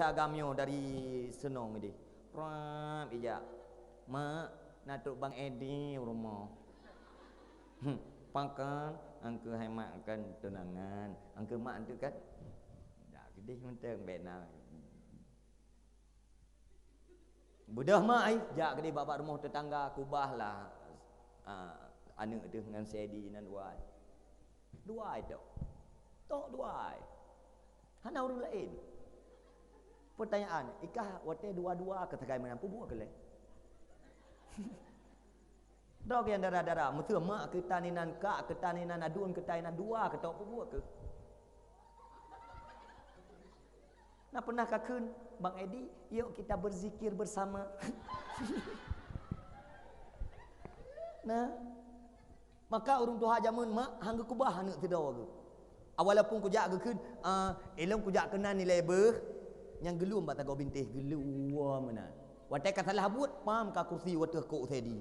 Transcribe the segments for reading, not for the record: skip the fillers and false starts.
agamio dari senong dia. Pram ija. Mak natuk Bang Edi rumah. Pangkan angke hai mak kan tunangan. Angke mak tu kan. Dak gede menteng bena. Budah mak ai jak gede bapak rumah tetangga kubahlah. Anak tu dengan Sedi nan duai. Duai tu. Tok duai. Hana orang lain. Pertanyaan, ikah wate dua-dua katakai menampu buat ke le? Dok yang darah-darah, mutua mak ketaninan kak, ketaninan adun, ketaninan dua, ketok apa buat ke? Nah pernah kakun, Bang Edi, yuk kita berzikir bersama. Nah, maka urung tuha jamun mak, hangga kubah anak tidaw ke. Awalapun kujak kakun, elong kujak kenan nilai ber. Yang gelum bata kau bintih gelua mana. Watai kata lah buat pam ka kursi wateh kok tadi.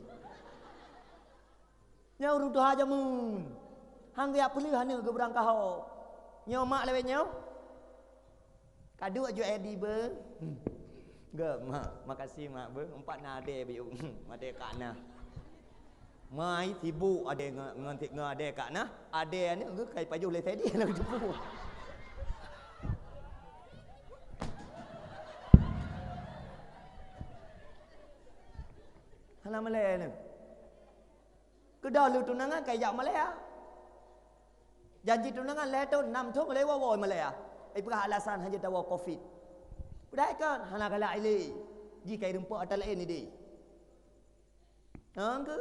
Nya urung tu haja mun. Hang ya pelih hane ke berang kau. Nyo mak lewe nyo. Kadu aju edi be. Ge mak, makasih mak be. Empat nade biu. Made kana. Mai sibuk ade ngantik ngade kana. Ade ni ge kai paju le tadi nak jumpa. Halang Malay ni. Kedah lu tunangan kayak Malay ah. Janji tunangan le tu 6 thuk le woi Malay ah. Perah alasan hanya tawa Covid. Udah kan halang kala ile. Ji kai rempak atal lain ni di. Hang ke?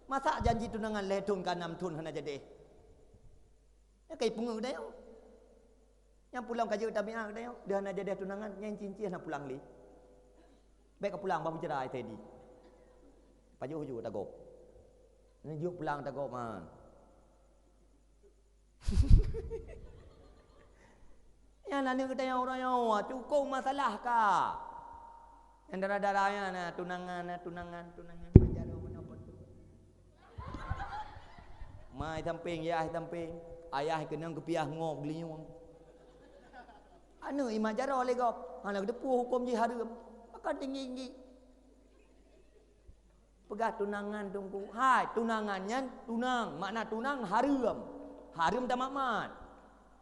Masa janji tunangan le tun kan 6 thun hana jadi. Ya kai pungu dah yo. Yang pulang kerja tabiah dah yo. Dia hana jadi tunangan yang cincin hana pulang li. Baik pulang baru cerai tadi. Paju juga tagop. Ni juk pulang tagop man. Yang nani kita yang orang yang cukup masalah ka. Yang darah-darahnya na tunangan penjara mana pun tu. Mai tamping ya tamping. Ayah kena kepiah ngok geliung. Anu imah jara oleh gop. Hana depu hukum ji haram. Akan tinggi-tinggi. Pegah tunangan tunggu. Hai, tunangannya tunang. Makna tunang haram. Haram tak makmat.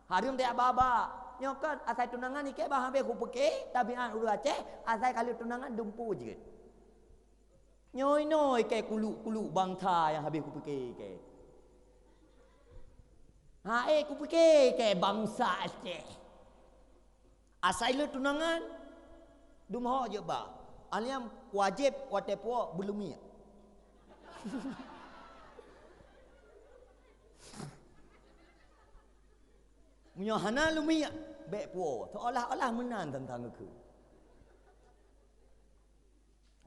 Haram tak baba. Nyokan asal tunangan ni ke bah habis ku peke, tabian ulu Aceh, asal kali tunangan dumpu je. Nyoi-noi ke kulu bangsa yang habis ku peke ke. Ku peke ke bangsa Aceh. Asal lu tunangan dumho je ba. Aliam wajib watepo belumi. Munyo hana lumia bek puo seolah-olah menang tentang aku.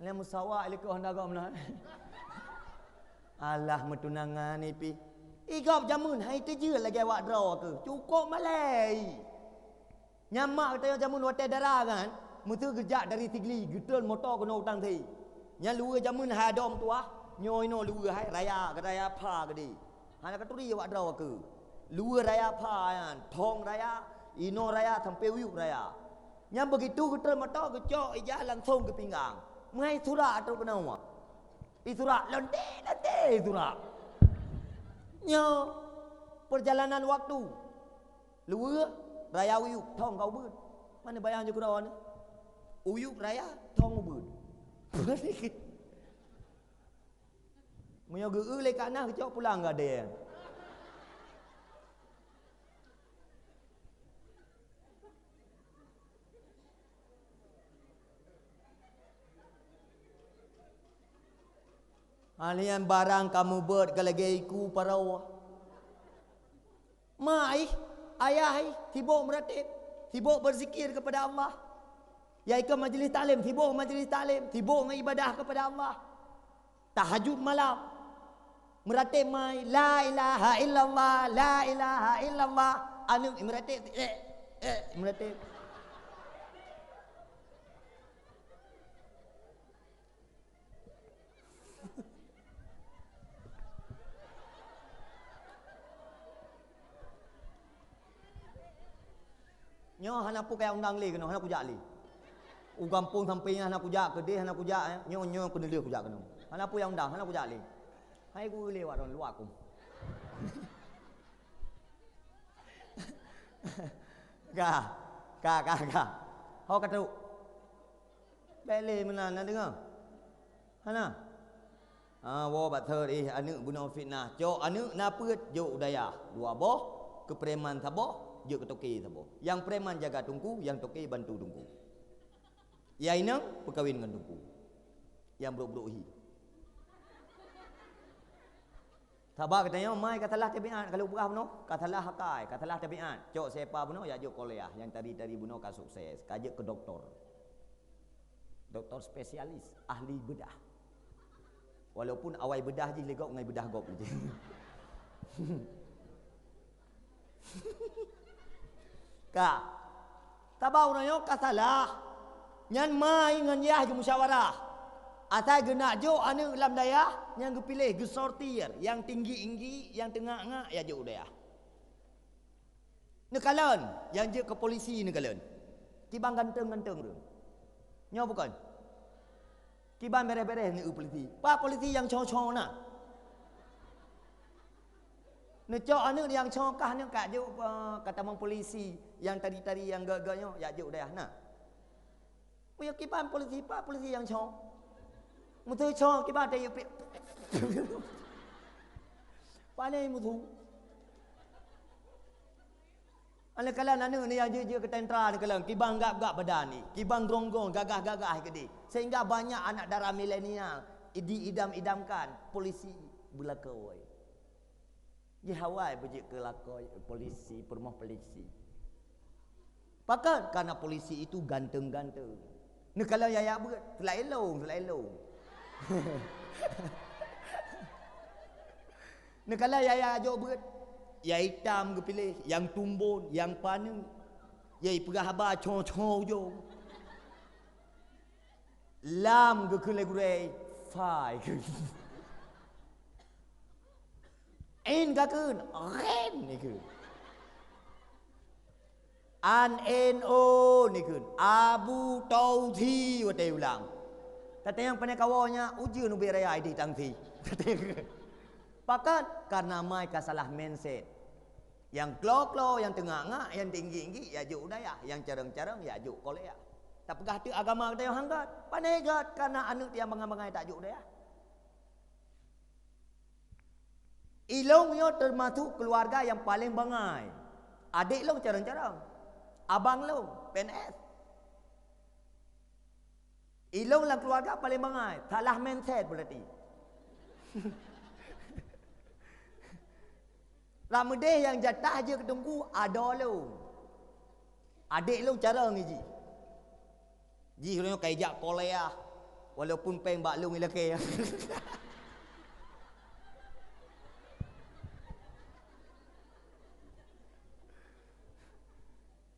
Alah musawa ile ko hendak gam nah. Alah metunangan ni pi. Igop jamun hai tu je lagi awak draw ke. Cukup malai. Nyamak kata jamun hotel darah kan. Mutu kerja dari Tigli, getul motor kena utang thi. Nya luar jamun hai dom tuah. Nyoi no luar hai raya pha ke di. Hana katuri awak draw ke. Luar raya pha kan, thong raya, ino raya sampai uyuk raya. Nya begitu getul motor gecok ija langsung ke pinggang. Mai surat atau kena wa. Surat lonte surat. Nya perjalanan waktu. Luar raya uyuk thong kau beut. Mana bayang je kurang ni? Uyuk raya thong beut. Munyo geu le kana kecok pulang ga de. Alian barang kamu buat kalagi iku parawa. Mai ayah sibuk meratib, sibuk berzikir kepada Allah. Ya ikut majlis taklim, sibuk majlis taklim, sibuk mengibadah kepada Allah. Tahajud malam. Meratib mai la ilaha illallah, la ilaha illallah. Anu meratib meratib. Nyo hana pu kaya undang le kena hana kujak le. U kampung samping hana kujak ke dia hana kujak nyo kena dia kujak kena. Hana pu yang undang hana kujak le. Hai ku lewat orang luar aku. Ka. Ho kata. Bele mana nak dengar? Hana. Wo bat thơ đi, anu bunuh fitnah. Jo anu na put jo udaya. Dua boh ke preman tabo, jo ke toki tabo. Yang preman jaga tungku, yang toki bantu tungku. Ya inang berkawin dengan tungku. Yang bro-bro hi. Tabak katanya, mai katalah tabiat kalau berah bunuh, katalah hakai, katalah tabiat. Jok sepa bunuh, ya jok kuliah. Yang tadi bunuh ka sukses, kajak ke doktor. Doktor spesialis, ahli bedah. Walaupun awai bedah je legok ngai bedah gop je. Ka. Tabau nayo katalah. Nyan mai ngan yah je musyawarah. Atai genak jo anu lam daya yang gepilih ge sortir, yang tinggi-tinggi, yang tengah-tengah ya jo daya. Nekalan yang je ke polisi nekalan. Kibang ganteng-ganteng tu. Nyo bukan. Kiban beres-beres ni polisi. Pak polisi yang cong-cong nak. Necok anu yang congkah ni kat je kata mang polisi yang tadi-tadi yang gagaknya ya je dah nak. Punya kiban polisi pak polisi yang cong. Mutu cong kiban dia pe. Pandai mutu. Ana kala anu ni yang je ke tentera ni kala kibang gap-gap badan ni. Kibang gonggong gagah-gagah ke dia. Sehingga banyak anak darah milenial diidam-idamkan polisi belakoi. Ye hawai bejik ke lakoi polisi, permoh polisi. Pakan karena polisi itu ganteng-ganteng. Ni kalau ya berat, selai-elong. Ni kalau ya jauh berat. Ya hitam ke pilih, yang tumbun, yang panu. Ya perah haba cong-cong jo. Lam ke kule-kule, fai ke. En ka kun, ren ni kun. An NO ni kun. Abu Tauthi wa te ulang. Kata yang pandai kawanya uji nu beraya di tangthi. Pakat karena mai kasalah mindset. Yang klo-klo, yang tengah-tengah, yang tinggi-tinggi ya juk udaya, yang carang-carang ya juk kolea. Tak pegah tu agama kita yang hanggat. Pandai gat karena anu tiang bangai-bangai tak juk udaya. Ilongnya termasuk keluarga yang paling bangai. Adik long carang-carang. Abang long PNS. Ilong lah keluarga paling bangai. Salah mindset berarti. Ramadeh yang jatah je ketunggu ada long. Adik long carang ni ji. Ji kalau kaijak kolea. Walaupun peng bak long ilake.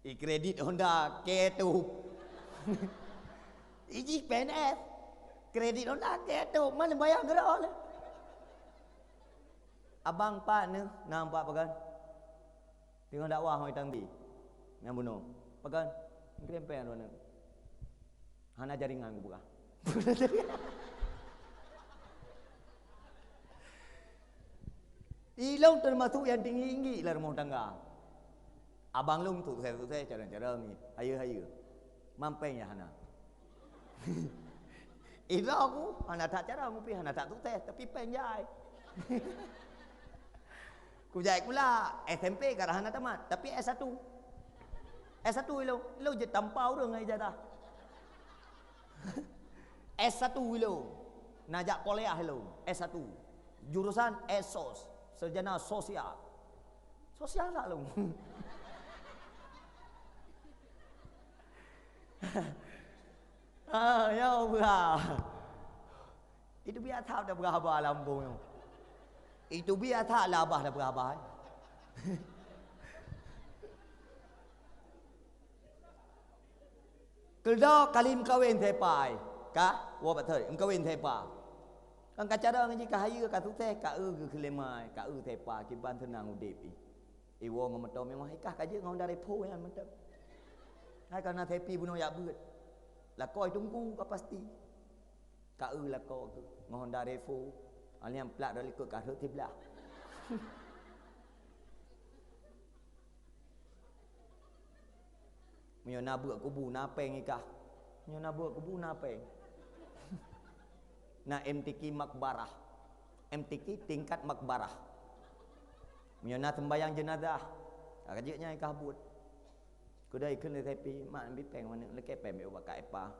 Kredit Honda ketup. Iji PNS. Kredit Honda ketup. Mana bayar gerak lah. Abang pak ni nampak pakan. Tengok dakwah hoi tangbi. Yang bunuh. Pakan. Krempeng mana. Hana jaringan buka. Ilong termasuk yang tinggi-tinggi lah rumah tangga. Abang long tu saya carang-carang ni. Hayu. Mampeng ya hana. Ila aku hana tak carang tapi hana tak tu tapi penjai. Ku jai pula SMP ke hana tamat tapi S1. S1 ilo je tampau dah ngai jatah. S1 ilo. Najak kuliah ilo S1. Jurusan ESOS, sarjana sosial. Sosial tak lo. Ya Allah. Itu biar tak dah berapa lambung. Itu biar tak labah dah berapa. Keldo kalim kawin tepai. Ka? Wo betul. Kawin tepa. Kan kacara ngaji ka hayu ka sukses ka ke kelemai, ka tepa kiban tenang udip. Iwo ngometo memang hikah kaje ngau dari po yang mantap. Hai karena tepi bunuh ya beut. Lah koi tunggu ka pasti. Ka lah ko ke. Ngohon dari Revo. Aliam plak dari ke karut tiblah. Mio na buat kubu na peng ikah. Mio na buat kubu na peng. Na MTQ makbarah. MTQ tingkat makbarah. Mio na sembayang jenazah. Kajiknya ikah buat. Kudaiขึ้นเลยtepi mak ambil peng mana lekek peng be ubat kai pa.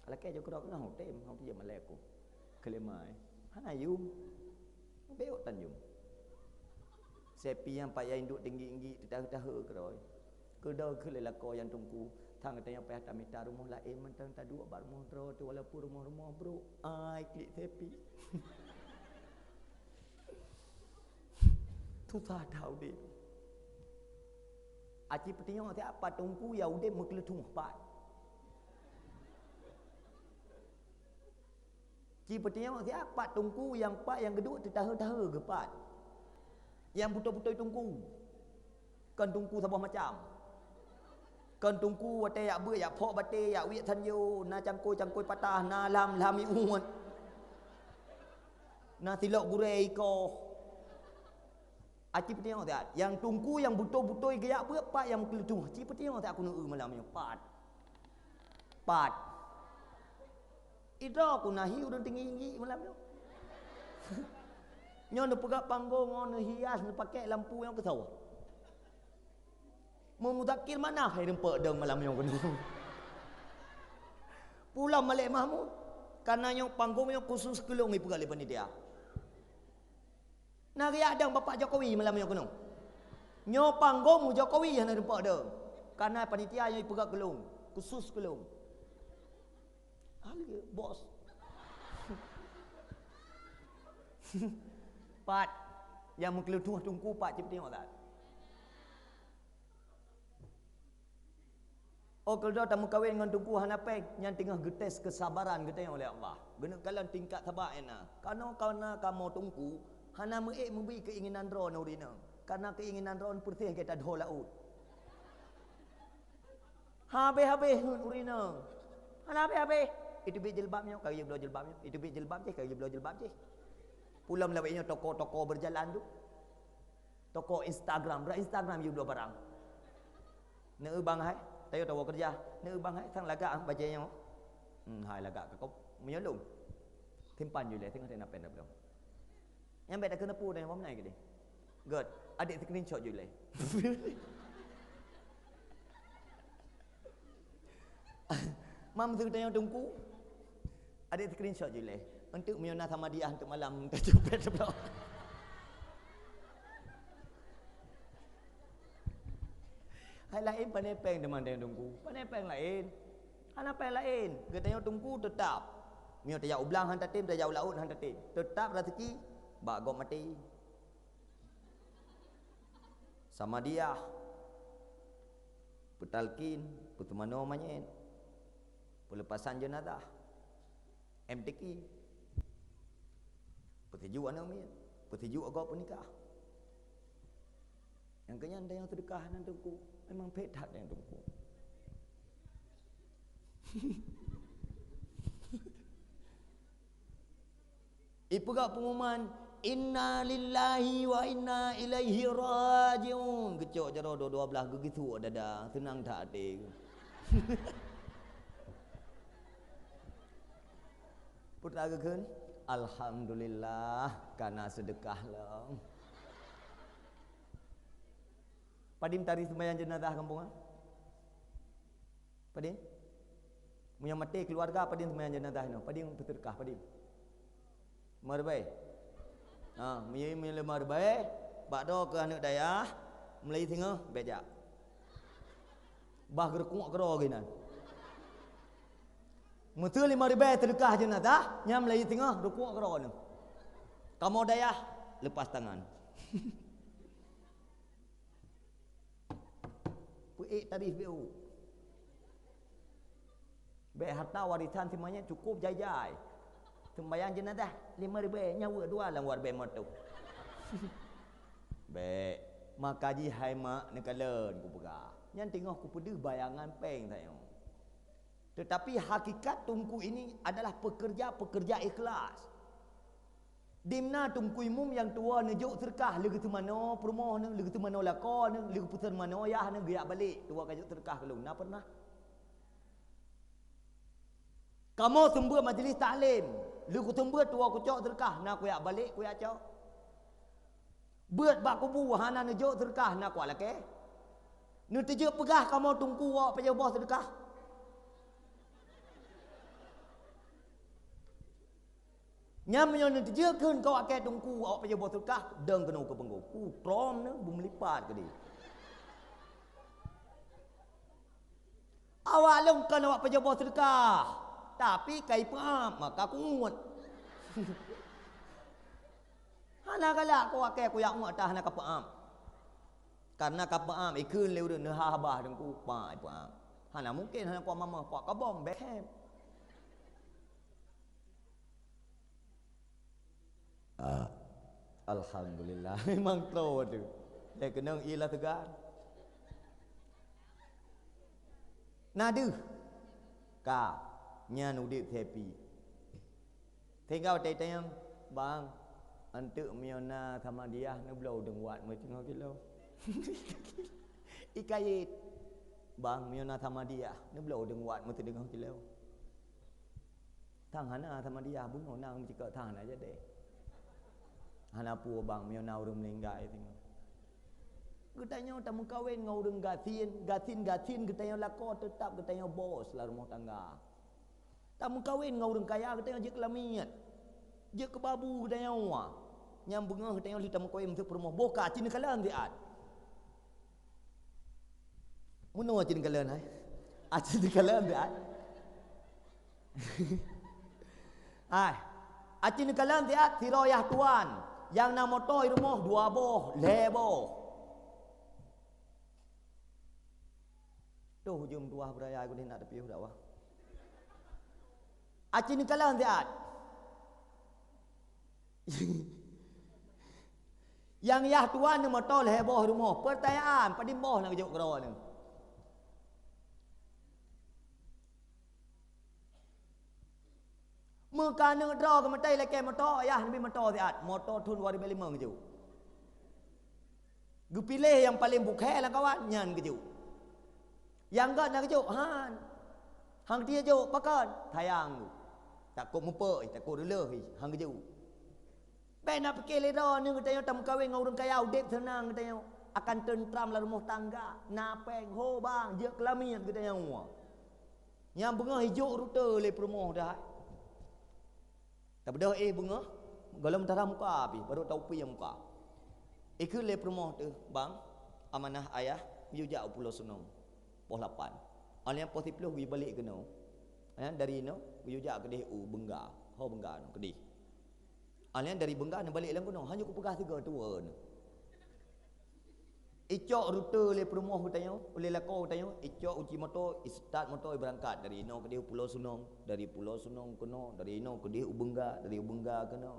Lekek jo kedok nah tem hang dia maleku. Kelemai. Hana yum. Beok tan yum. Sepi yang pak yang duk tinggi-tinggi tetah-tetah keroi. Kedau ke lelako yang tunggu thang kata yang payah tak minta rumah lain mentang tak dua bar rumah bro tu walaupun rumah bro ai klik tepi tu tak tahu dia aci petinya nanti apa tunggu ya udah mengkeletung pat ci petinya nanti apa tunggu yang pak yang kedua tetah-tetah ke pat yang betul-betul tunggu kan tunggu sabah macam kan tungku wate ya ber ya phok bate ya wi than yo na cangkoi patah na lam uat na tilok gurei ko aci petiang tak yang tungku yang betul-betul gaya ber pak yang kelutuh aci petiang tak aku nu malam yo pat itu aku nahi udah tinggi malam yo nyon pegak panggung ngono hias pakai lampu yang kesawah memudakir mana hai rempak deng malam yang kena pulang malik mahmud karena yang panggung yang khusus kelong ni pegali panitia nari adang bapak Jokowi malam yang kena nyo panggung Jokowi yang rempak deng karena panitia yang pegang kelong khusus kelong hal bos pat yang mengkelutuh tungku pak cip tengok tak. Oh kalau tamu kahwin dengan tungku hanapeng yang tengah getes kesabaran kita oleh Allah. Guna kalian tingkat sabar ena. Karena kamu tungku hana meek memberi keinginan ron urina. Karena keinginan ron putih kita dah laut. Habis urina. Hana habis. Itu bi jilbabnya kaya belah jilbabnya. Itu bi jilbab je kaya belah jilbab je. Pulang melawainya toko-toko berjalan tu. Toko Instagram, Instagram you dua barang. Neu bang hai. Tayo tahu kerja, ni bang hai sang lagak baca yang, hai lagak kau menyolong, timpan juga, tengok dia nak pen belum. Yang beda kena pu dengan mana ke dia? Good, adik screenshot juga. Mam tu tanya tungku, adik screenshot juga. Untuk menyona sama dia untuk malam terjepit sebelum. Hai lain panepeng teman dia tunggu. Panepeng lain. Hanapeng lain. Katanya tunggu tetap. Mio tak jauh belang hantar tim, tak jauh laut hantar tim. Tetap rezeki bagok mati. Sama dia. Petalkin, putumano manyen. Pelepasan jenazah. MTQ. Petiju anak mian. Petiju agak penikah. Yang kenyan ada yang sedekah nan tungku. Memang pedat yang tungku. Ipegak pengumuman inna lillahi wa inna ilaihi rajiun. Kecok jaro dua belah begitu ada tenang tak ada. Putra keun alhamdulillah karena sedekah lah. Padim tari sembahyang jenazah kampung ah? Padim? Punya mati keluarga padim sembahyang jenazah no. Padim bersedekah padim. Marbai. Mila marbai, bakdo ke anak dayah, Melayu tengah bejak. Bah gerkuk gero ginan. Mutul 5 ribu sedekah jenazah, nyam Melayu tengah gerkuk gero no. Kamu dayah lepas tangan. Puik tarif BU. Baik harta warisan semuanya cukup jai-jai. Sembayang jenazah 5,000 nyawa dua lang war be motu. Baik, makaji hai mak nekalen ku pegah. Yang tengok ku pedih bayangan peng tayong. Tetapi hakikat tungku ini adalah pekerja-pekerja ikhlas. Dimna tungku imum yang tua nejuk terkah lagi tu mana permoh ne lagi tu mana lakon ne lagi putar mana ayah ne gerak balik tua kajuk terkah kalau na pernah. Kamu sembah majlis taklim, lagi sembah tua kucok terkah na kuyak balik kuyak cok. Buat bak kubu hana nejuk terkah na kuak lake. Nu tejuk pegah kamu tungku wak pajak bos terkah. Nyam yang nanti je kan kau akan tunggu awak pergi buat terkah deng kena ke penggo ku trom ne bum lipat ke dia awak long kan awak pergi buat terkah tapi kai pam maka aku ngut hana galak kau akan ku yak ngut tah hana ka pam karena ka pam ikun leu ne ha habah deng ku pa pam hana mungkin hana ku mama pak kabong Beckham. Alhamdulillah memang tahu tu. Dia kena ialah tegar. Nadu. Ka nya nudip happy. Tinggal tayang bang antuk miona sama dia ne blow deng wat me tengok kilo. Ikayit. Bang miona sama dia ne blow deng wat me tengok kilo. Tang hana sama dia bunuh nang jika tang aja deh. Hana pu bang miona urang meninggal tengok. Getanya tak mengkawin ngau urang gatin getanya lako tetap getanya bos lah rumah tangga. Tak mengkawin ngau urang kaya getanya je kelamiat. Je kebabu getanya wa. Nyam bengah getanya li tak mengkawin untuk permoh boka cin kalan diat. Muno cin kalan hai. Cin kalan diat. Ai. Acin kalan diat tiroyah tuan. Yang nama toy rumah 2 boh, leboh. Tuh jum tuah beraya aku nak tepi dah wah. Acin kalah diat. Yang yah tuan nama toy leboh rumah. Pertanyaan padim boh nak juk kero ni. Muka nang draw ke matai leke motor ayah nabi motor siat motor tun 2005 keju gu pilih yang paling bukai lah kawan nyan keju yang gak nak keju han hang dia jo pakan tayang tak kok mupe tak kok dulu hang keju ben nak fikir leda ni katanya tam kawin ngau urang kaya udip senang katanya akan tentram lah rumah tangga napeng ho bang je kelamian katanya yang bengah hijau rute le promoh dah. Tak pada bunga golong tara muka api baru tahu pi yang muka. Ikut le promoh tu bang amanah ayah yujak pulau Sunong pos 8. Alian pos 10 wi balik kena. Dari no yujak kedih Bengga, ho Bengga no kedih. Alian dari Bengga nak balik lang kono hanya ku pegah 3 tua no. Icok rute le promoh tanya oleh lako tanya icok uji motor start motor berangkat dari no ke Pulau Sunong dari Pulau Sunong kena dari no ke Ubengga dari Ubengga kena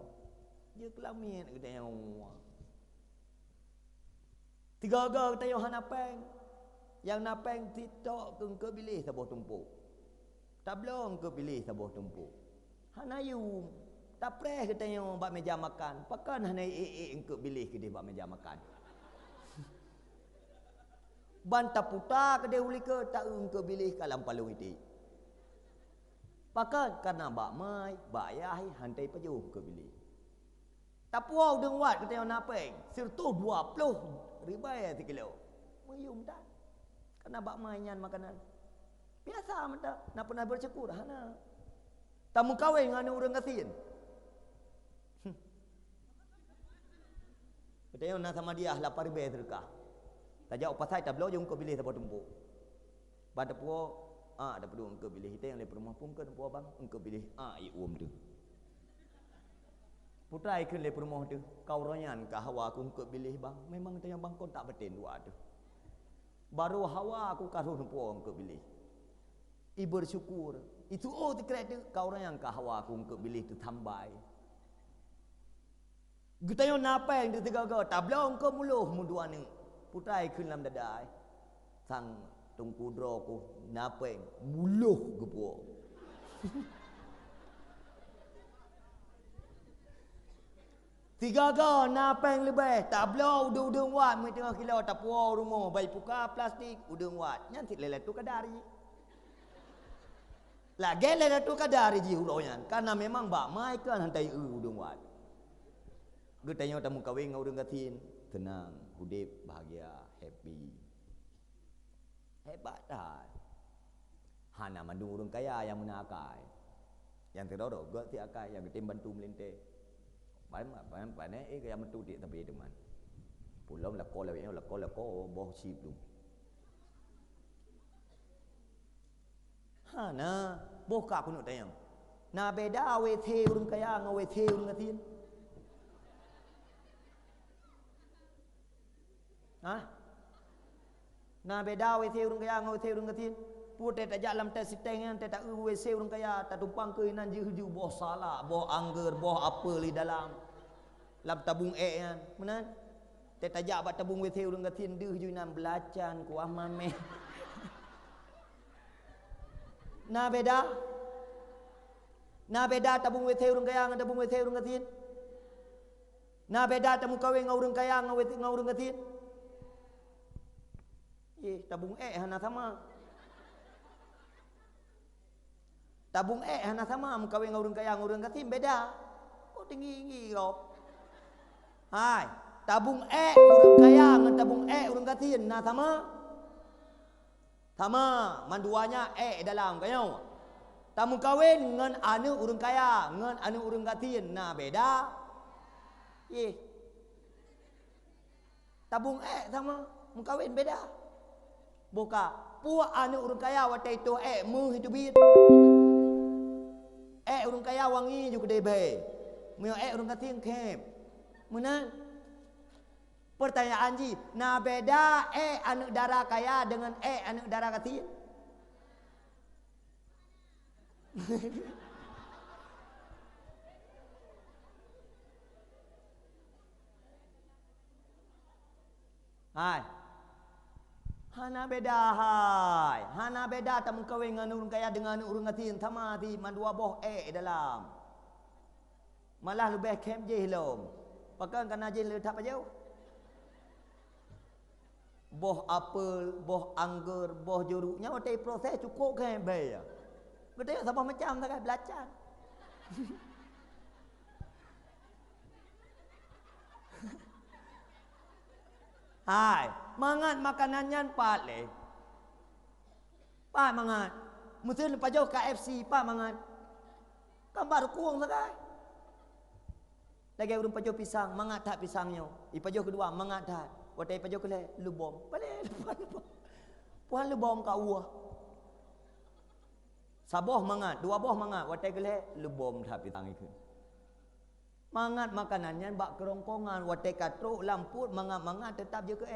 dia kelamin ke tanya 3 ga tanya han napeng yang napeng titok ke pilih sabuh tumpuk tak belum ke pilih sabuh tumpuk han ayu tak preh ke tanya bak meja makan pakan han ke pilih ke dia bak meja makan banta puta ke dia uli ke tak ke bilih kalam palu itu. Pakan karena bak mai, bak ayah hantai paju ke bilih. Tapuau deng wat kata napeng, sirtu 20 ribai 3 kilo. Mayum tak. Karena bak mai nyan makanan. Biasa mata, nak pernah bersyukur hana. Tamu kawin dengan orang kasin. Kata nak sama dia 8 ribai terkah. Tak jauh pasal tak belum jom kau pilih tak tumpuk. Pada puo ada perlu engkau pilih kita yang le rumah pun ke puo bang engkau pilih i tu. Putra ikun le rumah tu kau royan ka hawa aku engkau pilih bang memang tanya bang kau tak betin dua tu. Baru hawa aku karuh puo engkau pilih. I bersyukur. Itu tekret tu kau royan ka hawa aku engkau pilih tu tambai. Gutayo napa yang ditiga tak belum engkau muluh mudua ni. Putai kun lam dadai. sang tungku dro ku napeng muluh gepo. Tiga ga napeng lebih tak belau udung wat mai tengah kilau tak puau rumah bayi puka plastik udung wat nyanti lelet tu kadari. Lah gele tu kadari ji huloyan karena memang bak mai kan hantai udung wat. Getanya tamu kawin ngau udung katin tenang, hudip bahagia, happy. Hebat dah. Hana mandung urang kaya yang menakai. Yang terdodo gak ti akai yang getim bantu melinte. Pandai kaya mentu di tepi teman. Pulau lako boh sip tu. Hana boh ka kuno tayang. Na beda we the urang kaya ngau we the urang katin. Ha? Na beda we the urang kaya ngau the urang katin. Pute tak jalan tak sitengan tak WC urang kaya tak tumpang ke nan ju boh salah boh angger boh apa li dalam lap tabung kan menan tak tajak bat tabung WC urang katin deuh ju nan belacan ku amame. Na beda tabung WC urang kaya ngan tabung WC urang katin. Na beda tamu kawin ngau urang kaya ngau urang katin. Tabung hana sama. Tabung hana sama mengkawin ngurung kaya ngurung katim beda. Oh tinggi kau. Hai, tabung urung kaya ngan tabung urung katin nah sama. Sama, manduanya dalam kayau. Tamu kawin ngan anu urung kaya ngan anu urung katin nah beda. Tabung sama mengkawin beda. Boka, puak anu urung kaya watai tu mu hidupit. Urung kaya wangi juga debe. Mio urung kating kem. Mana? Pertanyaan ji, na beda anu darah kaya dengan anu darah kating. Hai. Hana beda hai. Hana beda tak mengkawin dengan urung kaya dengan urung katin sama ti mandua boh dalam. Malah lebih kem je hilom. Pakan kana je le tak pajau. Boh apel, boh anggur, boh jeruknya watai proses cukup kan bay. Gede sama macam tak belacan. Hai, mangat makanannya pat le. Pak mangat. Mesti lepas jauh KFC pak mangat. Kan baru kuang sakai. Lagi urung pajau pisang, mangat tak pisangnya. Ipajau kedua mangat tak. Watai pajau kele lubom. Balik lepas. Puan lubom ka uah. Saboh mangat, dua boh mangat, watai kele lubom tak pisang itu. Mangat makanannya bak kerongkongan watai katruk lamput mangat tetap je ke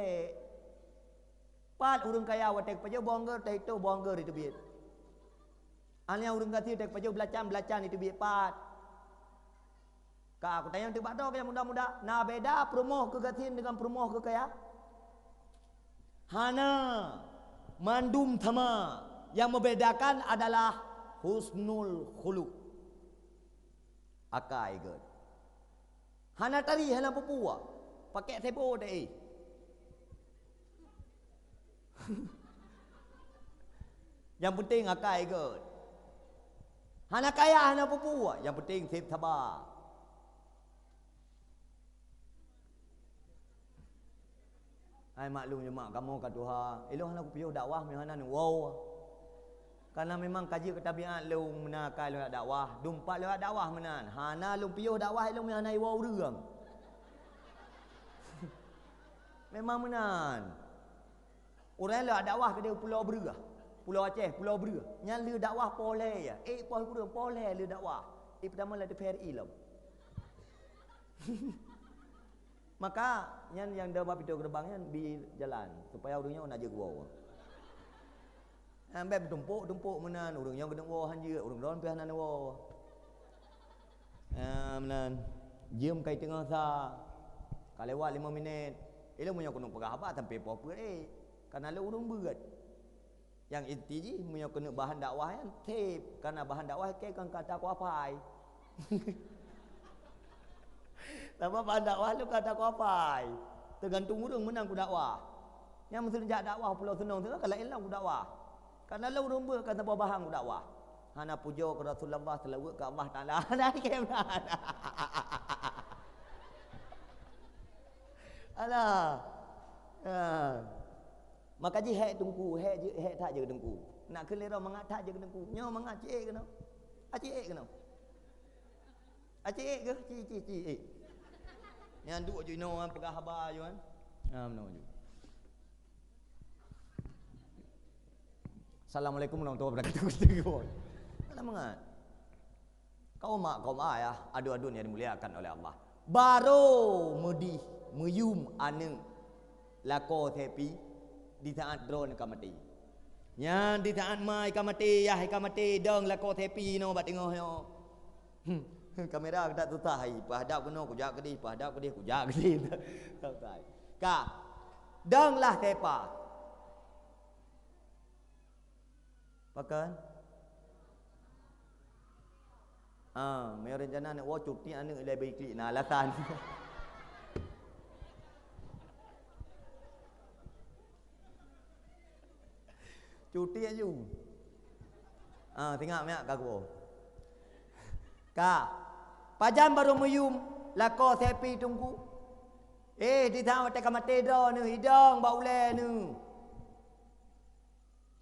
pat urang kaya watai pajau bongger tai tu bongger itu biet ania urang kati tai pajau belacan itu biet pat ka aku tanya tu bado yang muda-muda nah beda promoh ke gatin dengan promoh ke kaya hana mandum thama yang membedakan adalah husnul khuluq akai god. Hana tari hana pupua. Pakai tebo deh. Yang penting akai ikut. Hana kaya hana pupua. Yang penting tip tabah. Hai maklumnya mak kamu kat Tuhan. Elo hana kupiu dakwah mi hana ni wow. Karena memang kaji ketabiat lu menakai lewat dakwah, dumpat lewat dakwah menan. Hana lu piuh dakwah lu mengenai wau reang. Memang menan. Orang lewat dakwah ke dia Pulau Berah. Pulau Aceh, Pulau Berah. Yang lu dakwah poleh ya. Poh kurang poleh lu dakwah. Pertama lah di PRI lah. Maka yang dah bab itu gerbangnya di jalan supaya orangnya nak jaga wau. Ambil tumpuk menan urang yang gedeng wah hanje urang don pian nan wah. Menan jam kai tengah sa. Kalewat 5 minit. Elo munyo kunung pegah apa sampai apa Karena lu urung berat. Yang inti je punya kena bahan dakwah kan tip. Karena bahan dakwah ke kan kata aku apa? Tapi bahan dakwah lu kata aku apa? Tergantung urang menang ku dakwah. Yang mesti jak dakwah pulau senang tu kalau elang ku dakwah. Karena lu urung berat kata bahan ku dakwah. Hana puja ke Rasulullah selawat ke Allah Taala. Dah ke mana? Alah. Maka ji hek tungku, hek tak je tungku. Nak kelera mangat tak je tungku. Nyo mangat cik kena. Acik kena. Acik ke? Cik. Yang duk je no pegah habar je kan. Meno je. Assalamualaikum warahmatullahi wabarakatuh. Alah mangat. Kau mak kau ayah adu-adu yang dimuliakan oleh Allah. Baru mudi meyum ane lako tepi di saat drone kamati. Yang di saat mai kamati ya kamati dong lako tepi no bat tengok yo. Kamera tak tutai, padap kena ku jak ke padap ke ku jak ke tutai. Ka dong lah tepa. Pakan mai rencana nak cuti ane lebih klik na alasan. Cuti aja. Tengok mak kaku. Ka. Pajam baru meyum lako sepi tunggu. Di tahu tak mati dah ni hidang bau le ni.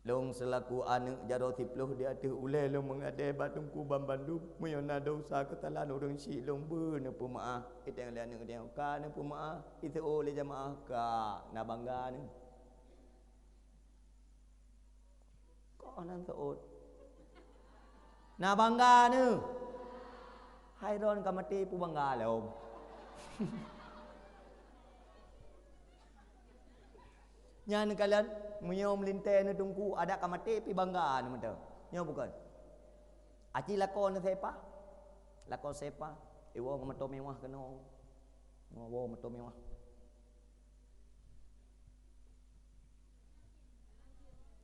Long selaku anak jaro tiploh dia ada ule long mengade batungku bambandu meyona dosa kesalahan orang si long beuna pemaah. Kita yang anak dia ka na pemaah. Itu oleh jamaah ka na bangga ni. Nan seot na bangga ni hairon kamati pu bangga le om. Nyan kalian menyom linte ni tungku ada kamati pi bangga ni mata nyo bukan aci lakon sepa lakon sepa iwo mato mewah kena wo mato mewah.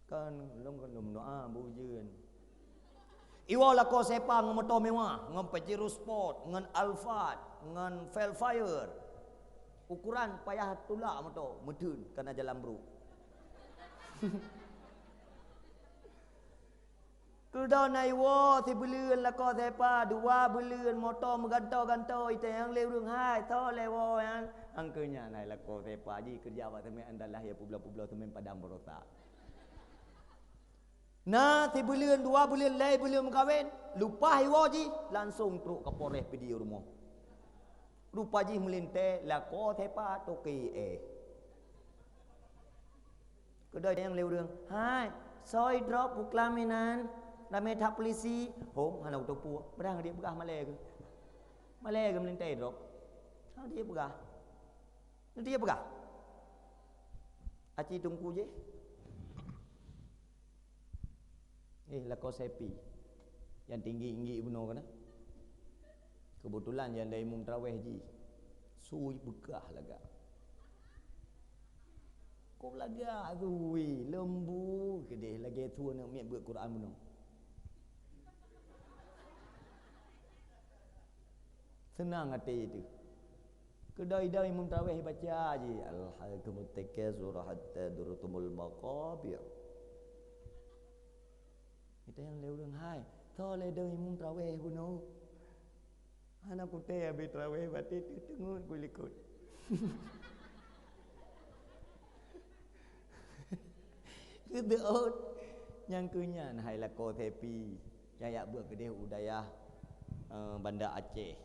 Kan lom doa bujen. Iwa lako sepa ngam motor mewah, ngam Pajero Sport, ngan Alphard, ngan Velfire. Ukuran payah tulak motor, medun kena jalan bro. Kuda naiwo si belian lako sepa, dua belian motor mengganto-ganto itu yang lewung hai, to lewo yang angkanya nai lako sepa ji kerja awak temen andalah ya publa-publa temen padang berotak. Nah, 3 bulan, 2 bulan lagi belum kahwin. Lupa hiwa ji, langsung teruk ke Polres pergi rumah. Rupa ji melintai, lako tepa toki Kedai yang lewung, hai, soy drop buklaminan, ramai tak polisi. Hom, hana utopu, berang dia pegah Malay ke? Malay ke melintai drop? Dia pegah. Dia pegah. Aci tunggu je. Lako sepi yang tinggi-tinggi benar kan? Kebetulan yang dari Imam Tarawih ji sui begah laga. Kau laga sui lembu kedeh lagi tua nak miat buat Quran benar. Senang hati itu. Kedai-dai Imam Tarawih baca ji al-hakumut takasur hatta durtumul maqabir. Kita yang lewung hai, tho le doi Imam Tarawih kuno. Anak putih habis Tarawih batik tengok kulikut. Kedeot yang kunyan hai lako tepi. Yang buat kedai udayah Bandar Aceh.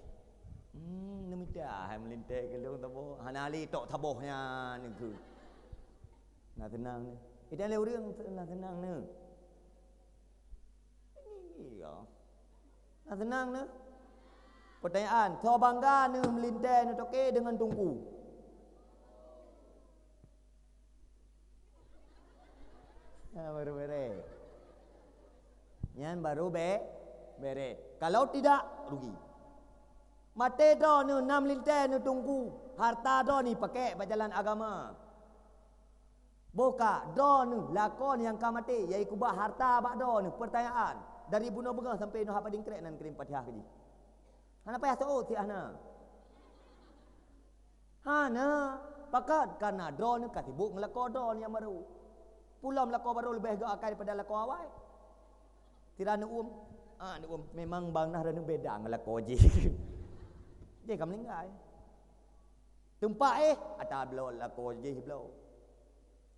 Namita hai melintai ke long tabo. Hanali tok tabohnya ni ku. Nak tenang ni. Kita lewung tenang ni. Iya. Nah tenang ni. Pertanyaan, tho bangga ni melintai ni toke dengan tungku. Baru bere. Yang baru bere. Kalau tidak rugi. Mate do ni 6 lintai ni tungku. Harta do ni pakai berjalan agama. Boka do ni lakon yang kamati yai kubah harta bak do ni pertanyaan dari bunuh begah sampai noh apa dingkrek nan kirim Fatihah ke ji. Hana payah tu ti ana. Hana pakat karena do ni katibuk ngelako do ni yang baru. Pulam lako baru lebih gak akai daripada lako awal. Tirana memang bang nah rana beda ngelako je. Dia kam linggai. Tempat atas belau lako je belau.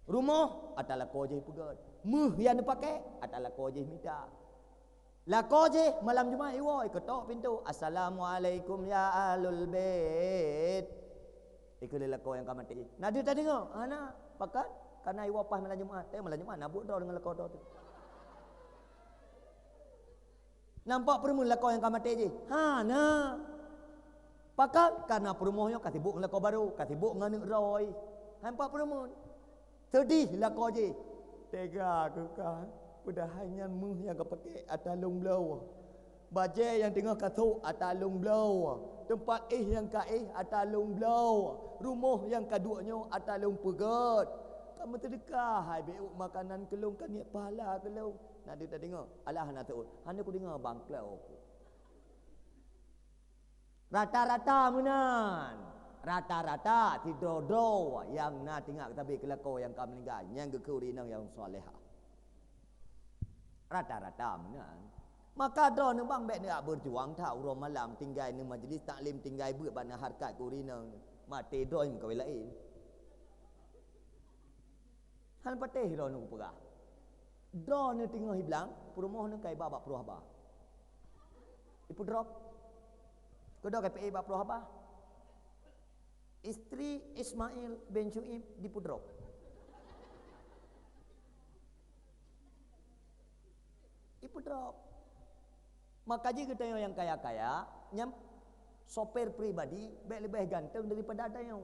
Rumah atas lako je pegat. Meh yang dipakai atas lako je minta. Lako je malam Jumaat iwoi ketok pintu. Assalamualaikum ya alul bait. Ikut lako yang kamati. Nadi tadi dengar. Ana pakat karena iwo pas malam Jumaat. Malam Jumaat nabuk dah dengan lako tu. Nampak perempuan lako yang kamati je. Hana pakat karena perumahnya katibuk lako baru, katibuk dengan roy. Nampak perempuan. Sedih lako je. Tega ke kan? Pedahannya muh yang kau pakai atas long blow. Bajai yang tengah katuk atas long blow. Tempat yang kaih atas long blow. Rumah yang kaduanya atas long pegat. Kamu terdekah hai beuk makanan kelong kan niat pahala kelong. Nak dia dengar. Alah nak tahu. Hanya aku dengar bangklau. Rata-rata menan. Rata-rata tidodo yang nak tinggal tapi kelako yang kamu meninggal yang kekurinang yang solehah. Rata-rata menan. Maka do ne bang bek nak berjuang tak urang malam tinggal ni majlis taklim tinggal buat bana harkat kurinang. Mati do yang kau lain. Han pateh do nu perah. Do ne tengah hilang, perumoh ne kai babak peruh ba. Ipu drop. Kodo kai pe babak peruh ba. Isteri Ismail bin Syuib di Pudrop. Di Pudrop. Maka jika kita yang kaya-kaya, nyam sopir pribadi lebih ganteng daripada ada yang.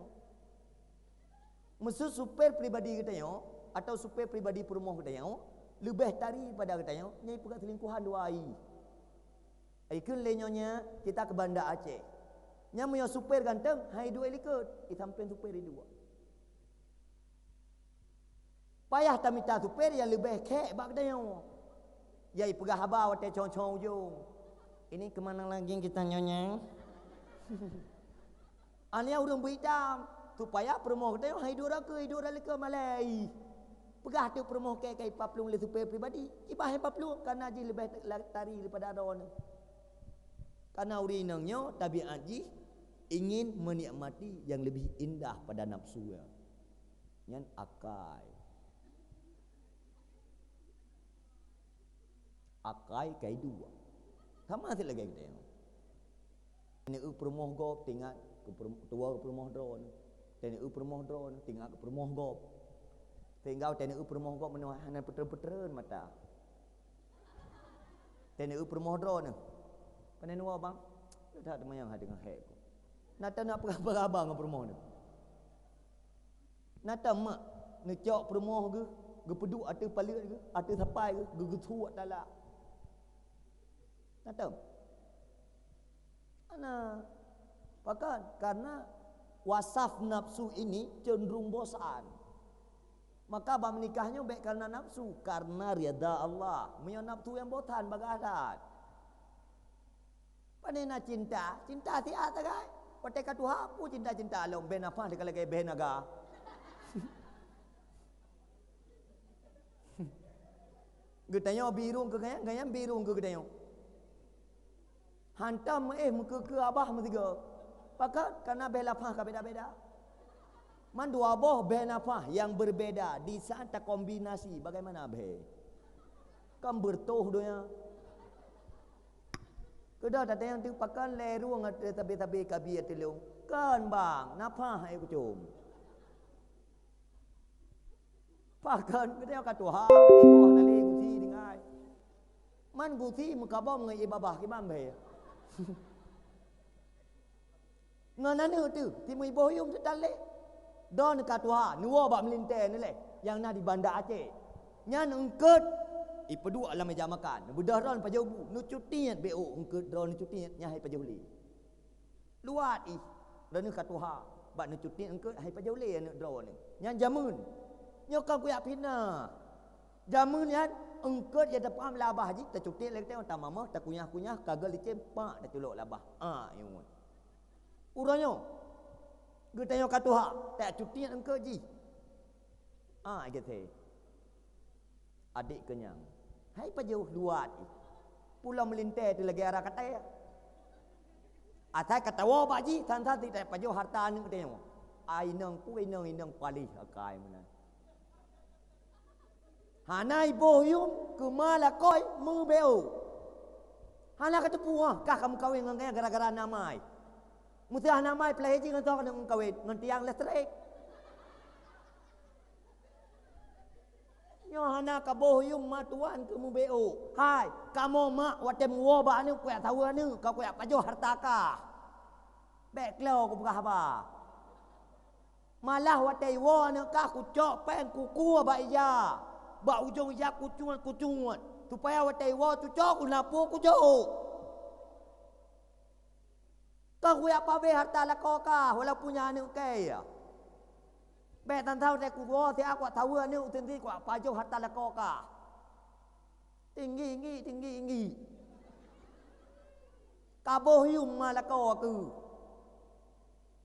Maksud supir pribadi kita yang atau supir pribadi perumah kita yang lebih tari pada kita yang nyai pegat selingkuhan dua ai. Ikun lenyonya kita ke Banda Aceh. Yang punya supir ganteng, hai dua likut. Itampen supir dua. Payah tak minta supir yang lebih kek bak dia. Yai pegah habar wate cong-cong ujung. Ini kemana lagi kita nyonya? Ania urang berhitam. Supaya promoh kita hai dua likut malai. Pegah tu promoh kek kai 40 le supir pribadi. Ibah 40 karena ji lebih tari daripada adon. Karena urinangnya tabiat ji ingin menikmati yang lebih indah pada nafsu ya. Yang akai. Akai kai dua. Sama hasil lagi kita yang. Ini perumoh gop tinggal ke tua ke perumoh drone. Teni perumoh drone tinggal ke perumoh gop. Tinggal teni perumoh gop menuai hanan peter-peteran mata. Teni perumoh drone. Panen wa bang. Tak ada yang ada dengan hek. Nata nak berabang dengan perumoh ni. Nata mak nak cok perumoh ke, gepeduk atu palit ke, atu sapai ke, gegetu talak. Nata. Ana pakan karena wasaf nafsu ini cenderung bosan. Maka bang menikahnya baik karena nafsu, karena rida Allah. Punya nafsu yang bosan bagadat. Panena cinta si ata kai. Pakai katu hapu cinta long ben apa dekat lagi ben naga. Getanya birung ke gayam birung ke getanya. Hantam muka ke abah mestiga. Pakat karena bela apa ka beda-beda. Man dua boh ben apa yang berbeda di saat kombinasi bagaimana be? Kam bertoh donya. Kedah tak yang tu pakan leruang ada tabi-tabi kabi atilung. Kan bang, napa hai kucum? Pakan kedah kat Tuhan, iko nali gusi dengai. Man gusi mukabam ngai ibabah ki mambe. Nganane tu, timu ibu yum sedale. Don kat Tuhan, nuwa bak melintai ni le, yang na di Banda Aceh. Nyan engket ipedu alam meja makan. Budah ron pajabu. Nu cutian BO engke ron cutian nyahai pajuli. Luat ih. Dan nu katuha. Bak nu cutian engke hai pajuli anu ron. Nyan jamun. Nyokap ku ya pina. Jamun yan engkau dia dapat labah haji tercutik lagi tengok tak mama tak kunyah-kunyah kagak licin pak dah culuk labah. Yang urangnya. Gue tanya kat Tuhan, tak cuti engkau ji. Gitu. Adik kenyang. Hai pajauh luat. Pulau melintai tu lagi arah kata ya. Atai kata wa pak ji, tan-tan tidak pajauh harta ni tengok. Inang palih akai mana. Hanai bohyum kemala koi mu beu. Hana kata puah, kah kamu kawin dengan kaya gara-gara namai. Mutih namai pelaji dengan tahu dengan kawin dengan tiang listrik. Nyo hana ka bohyum matuan kamu beu. Hai, kamu mak watem wo ba ni ku tahu ni kau ku pajoh harta ka. Beklo ku buka apa? Malah watai wo ni ka ku cok pen ku kuah ba iya. Ba ujung iya kucungan. Supaya watai wo tu cok ku napu ku cok. Kau ku apa be harta la kau ka wala punya ni kaya. Be tan tahu te ku wo te aku tahu ni utendi ku apa jo harta la kau ka. Tinggi. Kaboh yum ma la kau ku.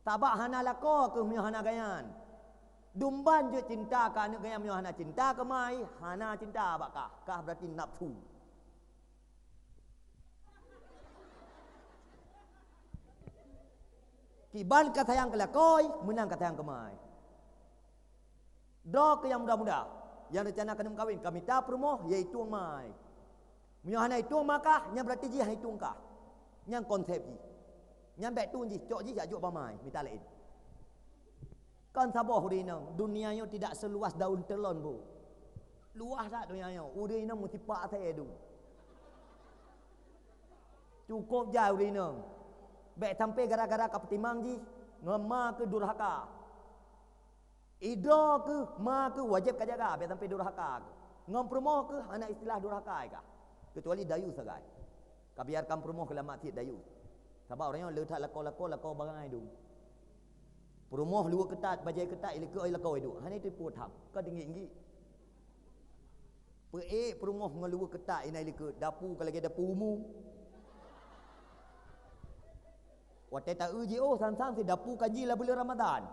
Tabak hana la kau ku mi hana gayan. Dumban je cinta ka ni gayan mi hana cinta ke mai hana cinta bakah. Kah berarti nafsu. Kiban kata yang kelakoi, menang kata yang kemai. Dok yang muda-muda, yang rencana kena kawin, kami tak perumoh, iaitu mai. Menyohana itu maka, yang berarti jih itu kah, yang konsep jih, yang baik tu jih, cok jih jajuk pamai, minta lain. Kan sabar hudinang, dunianya tidak seluas daun telon bu, luas tak dunianya, hudinang mesti pak saya tu. Cukup jauh hudinang. Baik sampai gara-gara kepetimang ji ngema ke durhaka. Idra ke ma ke wajib ka jaga baik sampai durhaka. Ngam promoh ke anak istilah durhaka ka. Kecuali dayu sagai. Ka biarkan promoh ke mati dayu. Sebab orangnya letak lako barangai du. Promoh luar ketat bajai ketat ilaka ilaka du. Hanya itu putak. Ka tinggi-tinggi. Promoh ngeluar ketat inai ilaka dapu kalau lagi dapu umum. Watai tak uji san-san si dapu kaji lah bulan Ramadan.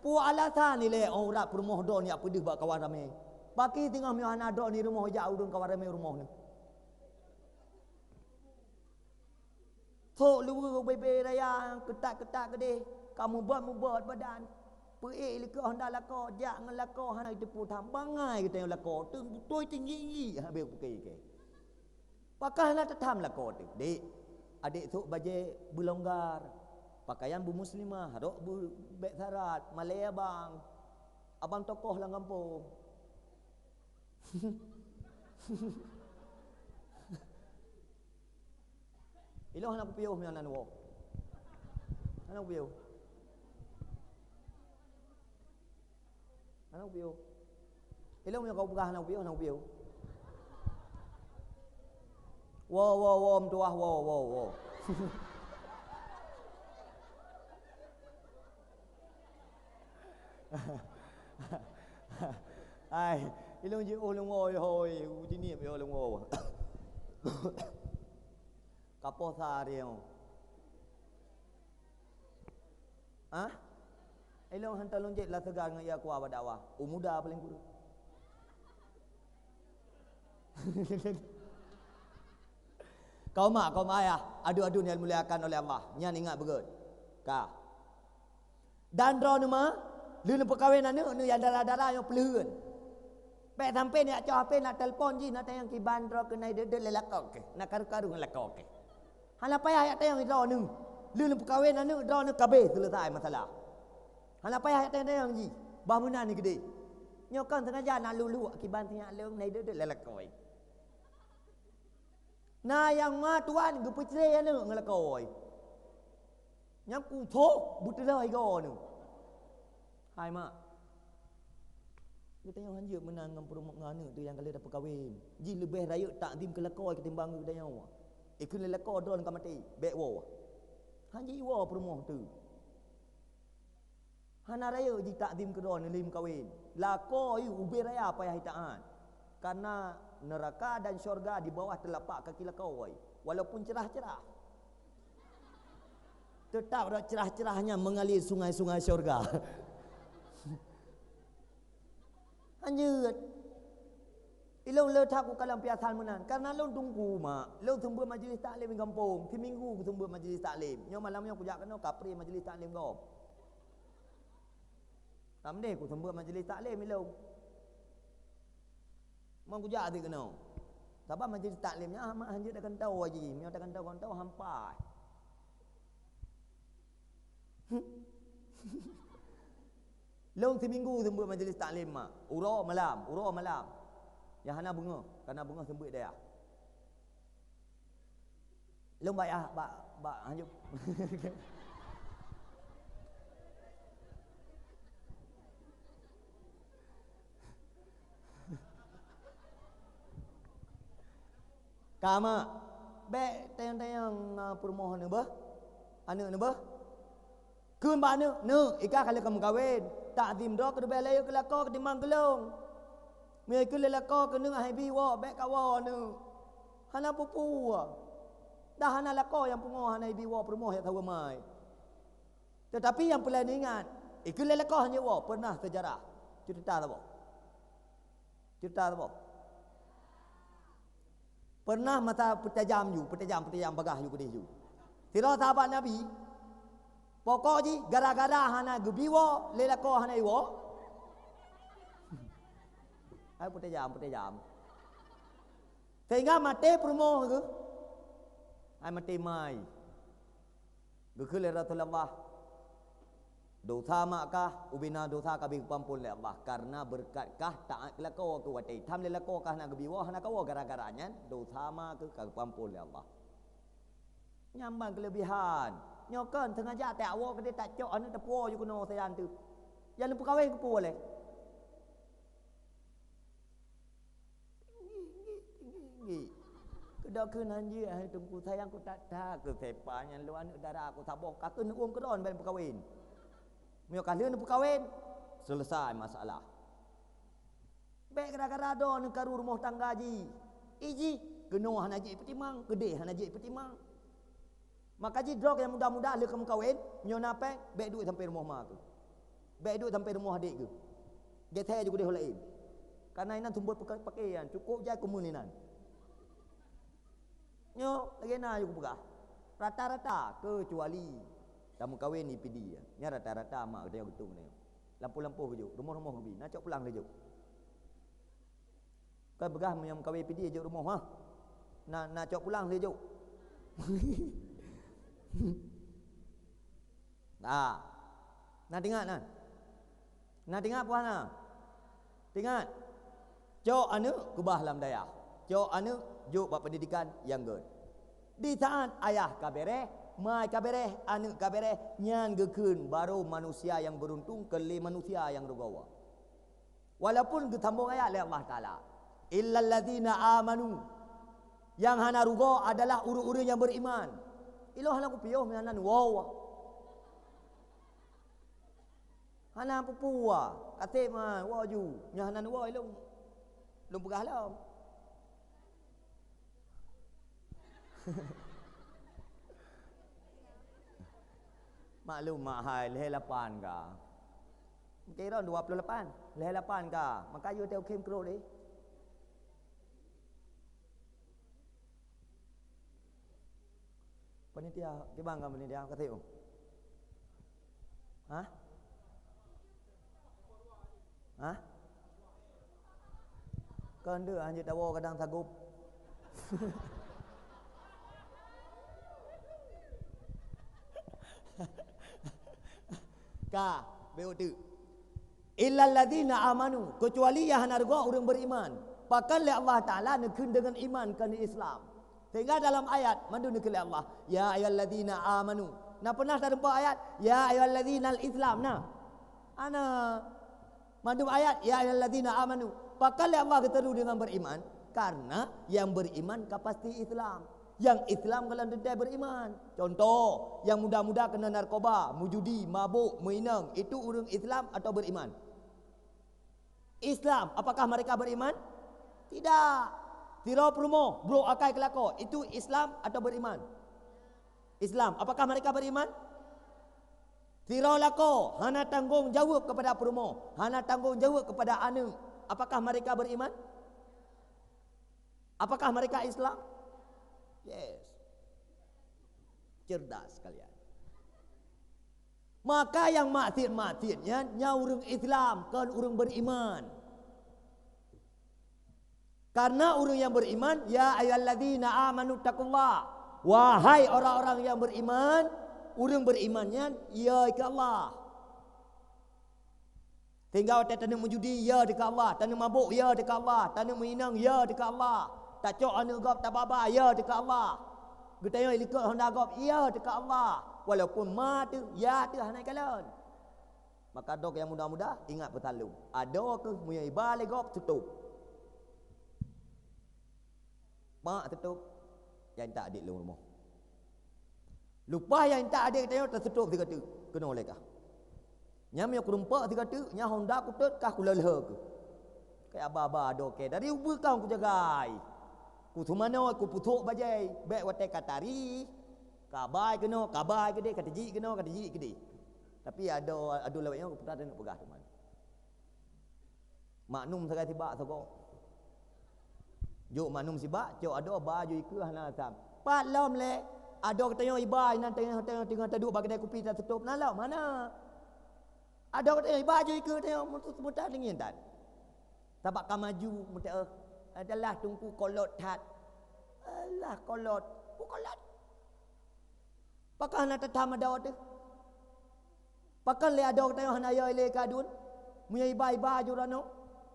Pu alasan ni le orang perumoh do ni apa dia buat kawan ramai. Baki tengah mi ana do ni rumah jauh dong kawan ramai rumah ni. Tok lu bebe raya ketat-ketat gede. Kamu buat badan. Ilaka hendak lako jak ngelako hana itu putam bangai kita yang lako tu tinggi habis pakai. Pakah nak tetam lako tu. Adik tu baju berlonggar, pakaian bu muslimah, rok bu beg sarat, Malay abang tokoh lah kampung. Iloh nak piuh mi anan wo. Anak piuh. Iloh mi kau buka anak piuh. Wow, mtuah, wow. Ai, ilung ji ulung hoi, uji ni be ulung wo. Kapo sa riau. Ilung hantar lonjet lah segar dengan ia kuah badawa. Muda paling guru. Kau mak ayah, adu-adu ni dimuliakan oleh Allah. Nyan ingat begut. Kah. Dan ro ni mah, lu perkahwinan ni yang darah-darah yang pelehun. Baik sampai ni acah apa nak telefon ji nak tayang ki bandro ke nai de lelakau ke. Nak karu-karu lelakau ke. Hala payah ayat tayang ro ni. Lu perkahwinan ni ro ni kabeh selesai masalah. Hala payah ayat tayang ji. Bangunan ni gede. Nyokan sengaja nak lulu ki bantian leung nai de lelakau. Nah yang ma tuan gu pecre ni ngelakoi. Yang ku tho butelai go ni. Hai mak. Kita yang hanjur menang dengan perumuk ngana tu yang kalau dapat kahwin. Ji lebih raya takdim kelakoi ketimbang kita yang wa. Ikut lelakoi don ka mati. Bek wo. Hanji wo perumuk tu. Hana raya ji takdim kedon lim kawin. Lako yu ubi raya payah hitaan. Karena neraka dan syurga di bawah telapak kaki lakau. Walaupun cerah-cerah, tetap dah cerah-cerahnya mengalir sungai-sungai syurga. Anjut. Ilong le tak ku kalam piasan menan. Karena long tunggu mak. Long tunggu majlis taklim di kampung. Ti minggu ku tunggu majlis taklim. Nyo malam nyo ku jak kena kapri majlis taklim kau. Tamde ku tunggu majlis taklim ilong. Mang ku jak ti kena. Sebab majlis taklimnya mak anjut akan tahu aja. Nyo akan tahu hampai. Long seminggu sembut majlis taklim mak. Uro malam. Yang hana bunga, karena bunga sembut dia. Long baik bak hanjuk. Kama bek tayang permohon ne bah. Anak ne bah. Kun ba ne ika kala kamu kawin. Takdim dok ke belai ke lakor ke timang kelong. Mai ke lakor ke neng ai bi wa bek kawa ne. Hana pupu. Dah hana lakor yang pungo hana bi wa permoh ya tahu mai. Tetapi yang perlu ingat, ikut lakor hanya wa pernah sejarah. Cerita tak apa? Pernah mata petajam bagah you kedih you. Tira sahabat Nabi. Pokok ji gara-gara hana gebiwo lelako hana iwo. Ai petajam. Sehingga mati promo ke. Ai mati mai. Gekul Rasulullah. Dosa makkah ubina dosa kabi pampun le Allah karena berkatkah taat lako ke watai tham le lako kah nak gebiwo hana kawo gara-garanya dosa mak ke pampun le Allah. Nyambang kelebihan. Nyokan tengah jat tak awak ke dia tak cok anu tepuo you kuno sayan tu. Yang lempu kawin ke boleh. Kedak ke nanji ai tungku sayang ku tak ke sepanya lu anu darah aku saboh ka ke uang kedon ben kawin. Mio kali anu kawin selesai masalah. Baik gara-gara don karu rumah tangga ji. Iji geno hanaji petimang, gede hanaji petimang. Maka ji drog yang mudah-mudah le kamu kawin, nyo nape baik duit sampai rumah mak tu. Baik duit sampai rumah adik ke. Dia tanya juga dia lain. Karena inan tumbut pakaian, cukup je komuninan. Nyo lagi na you pegah. Rata-rata kecuali kamu kawin ni PD ya. Nya rata-rata mak dia betul ni. Lampu-lampu kejuk, rumah-rumah kebi. Nak cok pulang kejuk. Kau begah yang kawin PD je rumah ha. Nak cok pulang kejuk. Nah dengar nah. Nah dengar apa nah? Dengar. Cok anu kubah lam daya. Cok anu juk buat pendidikan yang good. Di saat ayah kabere, mai kabere, anu kabere nyan gekun baru manusia yang beruntung keli manusia yang rugawa. Walaupun ketambung ayat oleh Allah Taala. Illal ladzina amanu. Yang hana rugo adalah uru-uru yang beriman. Ilo hana ku piyo mianan wow. Hana pupua, kate ma waju, nya hana wo ilo. Lum pegah lam. Maklum mahal leher 8 ka. Kira 28, leher 8 ka. Maka you teu kem kro deh. Panitia, gimana kamu panitia? Kata you. Hah? Kan dia hanya dawa kadang sagup. Ka, beotu. Illal ladzina amanu, kecuali yang narga orang beriman. Bahkan Allah Taala nekun dengan iman kan Islam. Sehingga dalam ayat mandu nekul Allah, ya ayyuhalladzina amanu. Nah pernah tak nampak ayat ya ayyuhalladzina al-islam nah. Ana mandu ayat ya ayyuhalladzina amanu. Bahkan Allah keteru dengan beriman karena yang beriman ka pasti Islam. Yang Islam kalau tidak beriman. Contoh, yang muda-muda kena narkoba, mujudi, mabuk, menginang, itu orang Islam atau beriman? Islam. Apakah mereka beriman? Tidak. Tirau perumoh, bro akai kelako, itu Islam atau beriman? Islam. Apakah mereka beriman? Tirau lako, hana tanggung jawab kepada perumoh, hana tanggung jawab kepada anak. Apakah mereka beriman? Apakah mereka Islam? Yes. Cerdas kalian. Maka yang maksiat-maksiatnya nya orang Islam, kan orang beriman. Karena orang yang beriman, ya ayyuhalladzina amanu taqullah. Wahai orang-orang yang beriman, orang berimannya ya ke Allah. Tinggal tanah menjudi ya dekat Allah, tanah mabuk ya dekat Allah, tanah menginang ya dekat Allah. Tak cok anu gop tak baba ya dekat Allah. Getayo ikut honda gop ya dekat Allah. Walaupun ma tu ya tu hanai kalan. Maka dok yang muda-muda ingat bertalu. Ada ke punya ibale gop tutup. Mak tutup yang tak adik lu rumah. Lupa yang tak adik katayo tertutup tiga tu. Kena oleh kah? Nya me kurumpak tiga tu, nya honda kutut kah kulalha ke. Kayak aba-aba dok ke dari ubu kau ku jagai. Ku thumano ku puthuk bajai bek wate katari kabai keno kabai gede katiji keno katiji gede tapi ada lawaknya ku putar nak pegah teman maknum sagai tiba soko juk maknum sibak cok ada baju iku hana sam pat lom le ada katanya ibai nan tengah taduk bagi kedai kopi tak tutup nalau mana ada katanya baju iku tengok mutar dingin tak tabak ka maju mutar adalah tungku kolot hat. Alah kolot. Kolot. Pakah nak tetam ada tu. Pakah le ada tengok hana ya le kadun. Muya iba jurano.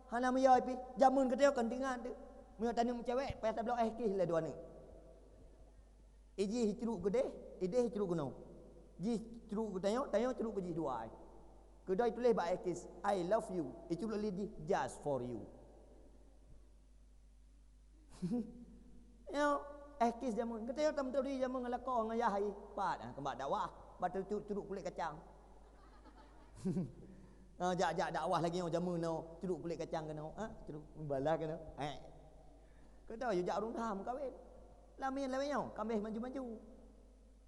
Hana muya pi jamun ke tengok kentingan tu. Muya tanam cewek payah tak blok kih le dua ni. Iji hicruk gede, ide hicruk gunau. Ji ceruk tengok ceruk ke ji dua. Kedai tulis ba kis I love you. Itu lidi just for you. Yo, kis jamun. Kita yo tam tadi jamun ngalako ngayahai pat kembak dakwah, batul curuk kulit kacang. Jak dakwah lagi jamun no, curuk kulit kacang kena. Curuk balah kena. Kita yo jak urung tham kahwin. Lamin yo, kambih maju-maju.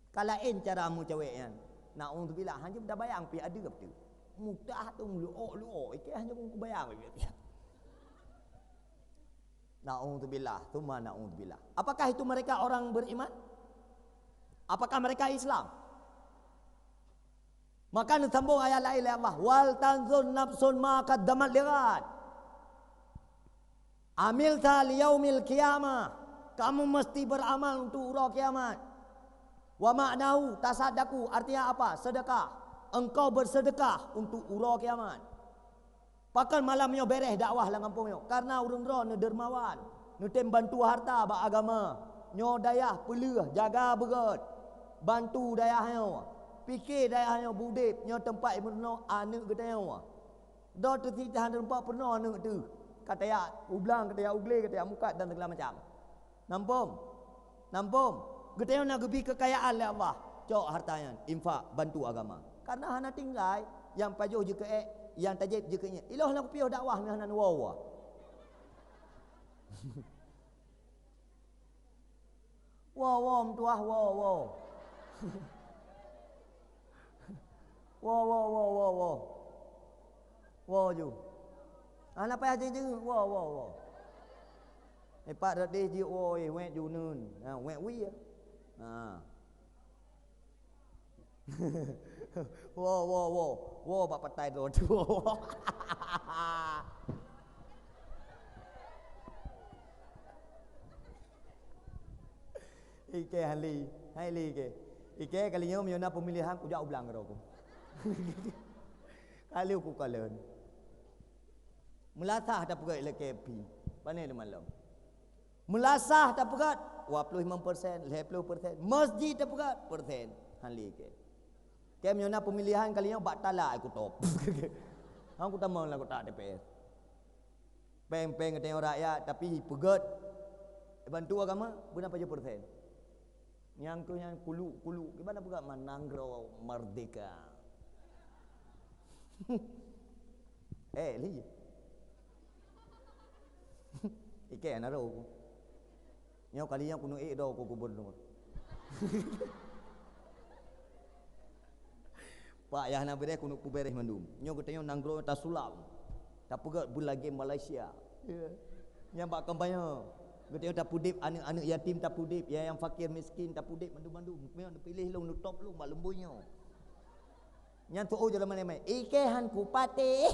Kalain caramu cewek yan. Naudzubillah hanya dah bayang pi ada betul. Mudah tu luok ikut hanya ku bayang begitu. Na'udzubillah, tsumma na'udzubillah. Apakah itu mereka orang beriman? Apakah mereka Islam? Maka disambung ayat lain Allah, wal tanzur nafsun ma qaddamat lighad. Amilta liyaumil qiyamah. Kamu mesti beramal untuk urau kiamat. Wa ma'nahu tasaddaku, artinya apa? Sedekah. Engkau bersedekah untuk urau kiamat. Pakan malamnya bereh dakwah lah kampungnya. Karena urang ro ne dermawan, ne tem bantu harta ba agama. Nyo dayah pelih jaga berat. Bantu dayahnya. Fikir dayahnya budip, nyo tempat ibnu anak gedanya. Do tu ti tahan tempat pernah anak tu. Kata ya ublang, kata ya ugle, kata ya mukat dan segala macam. Nampum. Gedanya nak gebi kekayaan oleh Allah. Cok hartanya, infak, bantu agama. Karena hana tinggal yang pajuh je ke yang tajib je ke nya. Ilah nak piau dakwah ni hana wawa. Wow mtuah wow. Wow ju. Ana payah je wow. Pak dah deh je oi wek ju nun. Wek wi. Wow, bak patai tu. Ike Hali ke. Ike kalinya miona pemilihan ku jauh belang aku. Kali aku kalen. Melasah tak pegat LKP. Panai di malam. Melasah tak pegat 25%, 50%. Masjid tak pegat persen. Hali ke. Kem miona pemilihan kalinya bak talak aku top. Aku tak mau lah aku tak DPR. Peng-peng katanya rakyat tapi pegat bantu agama berapa je persen? Yang kuluk gimana pula Mananggro merdeka. Li. Ike naro. Nyau kali yang kuno do ko kubur no. Pak ya na bere kuno kubereh mandum. Nyau ketenyo nanggro ta sulam. Ta pegat bulage Malaysia. Ya. Nyambak kampanye. Ketenyo ta pudip anak-anak yatim ta pudip, ya yang fakir miskin ta pudip mandum-mandum. Memang pilih long nu top long mak lembunyo. Nyang tu je lama mai. Ike han kupati.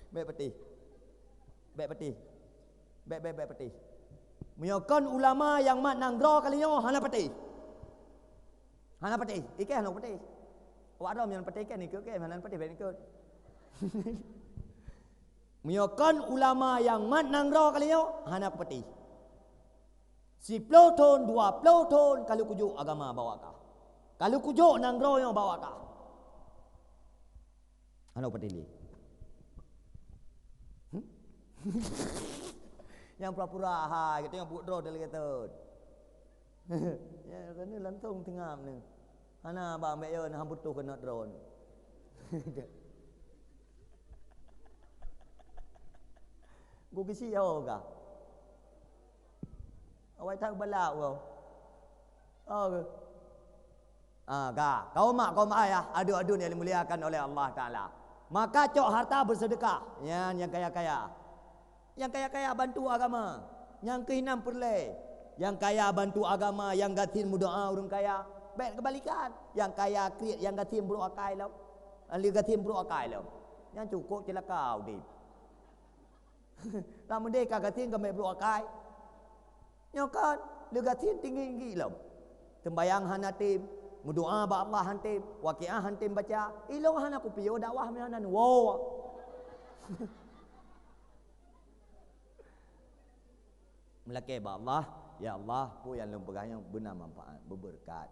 Baik peti. Baik peti. Menyokon ulama yang mak nanggro kalinya hana peti. Ike hana peti. Wak rom yang peti kan ikut ke hana peti baik ikut. Menyokon ulama yang mak nanggro kalinya hana peti. 10 tahun, 20 tahun kalau kujuk agama bawa kah. Kalau kujuk nanggro yang bawa kah. Hana peti li. Yang pura-pura kita yang buat draw dia kata. Ya kan ni lantung tengam ni. Ana ba ambek yo hang butuh kena draw ni. Gua kisi yo ka. Awak tak balak kau. Oh. Kau mak ayah adu-adu yang dimuliakan oleh Allah Taala. Maka cok harta bersedekah. Yang kaya-kaya. Yang kaya-kaya bantu agama. Yang kehinam perle. Yang kaya bantu agama. Yang gatin berdoa orang kaya. Baik kebalikan. Yang kaya kriat. Yang gatin berdoa kai lau. Ahli gatin berdoa kai lau. Yang cukup celaka udip. Tak merdeka gatin kami berdoa kai. Yang kan. Li gatin tinggi-tinggi lau. Tembayang hanatim. Berdoa ba Allah hantim. Waqiah hantim baca. Ilo hana kupiyo dakwah mihanan. Wow. Melaki ba Allah, ya Allah pu yang lempegahnya benar manfaat, berberkat.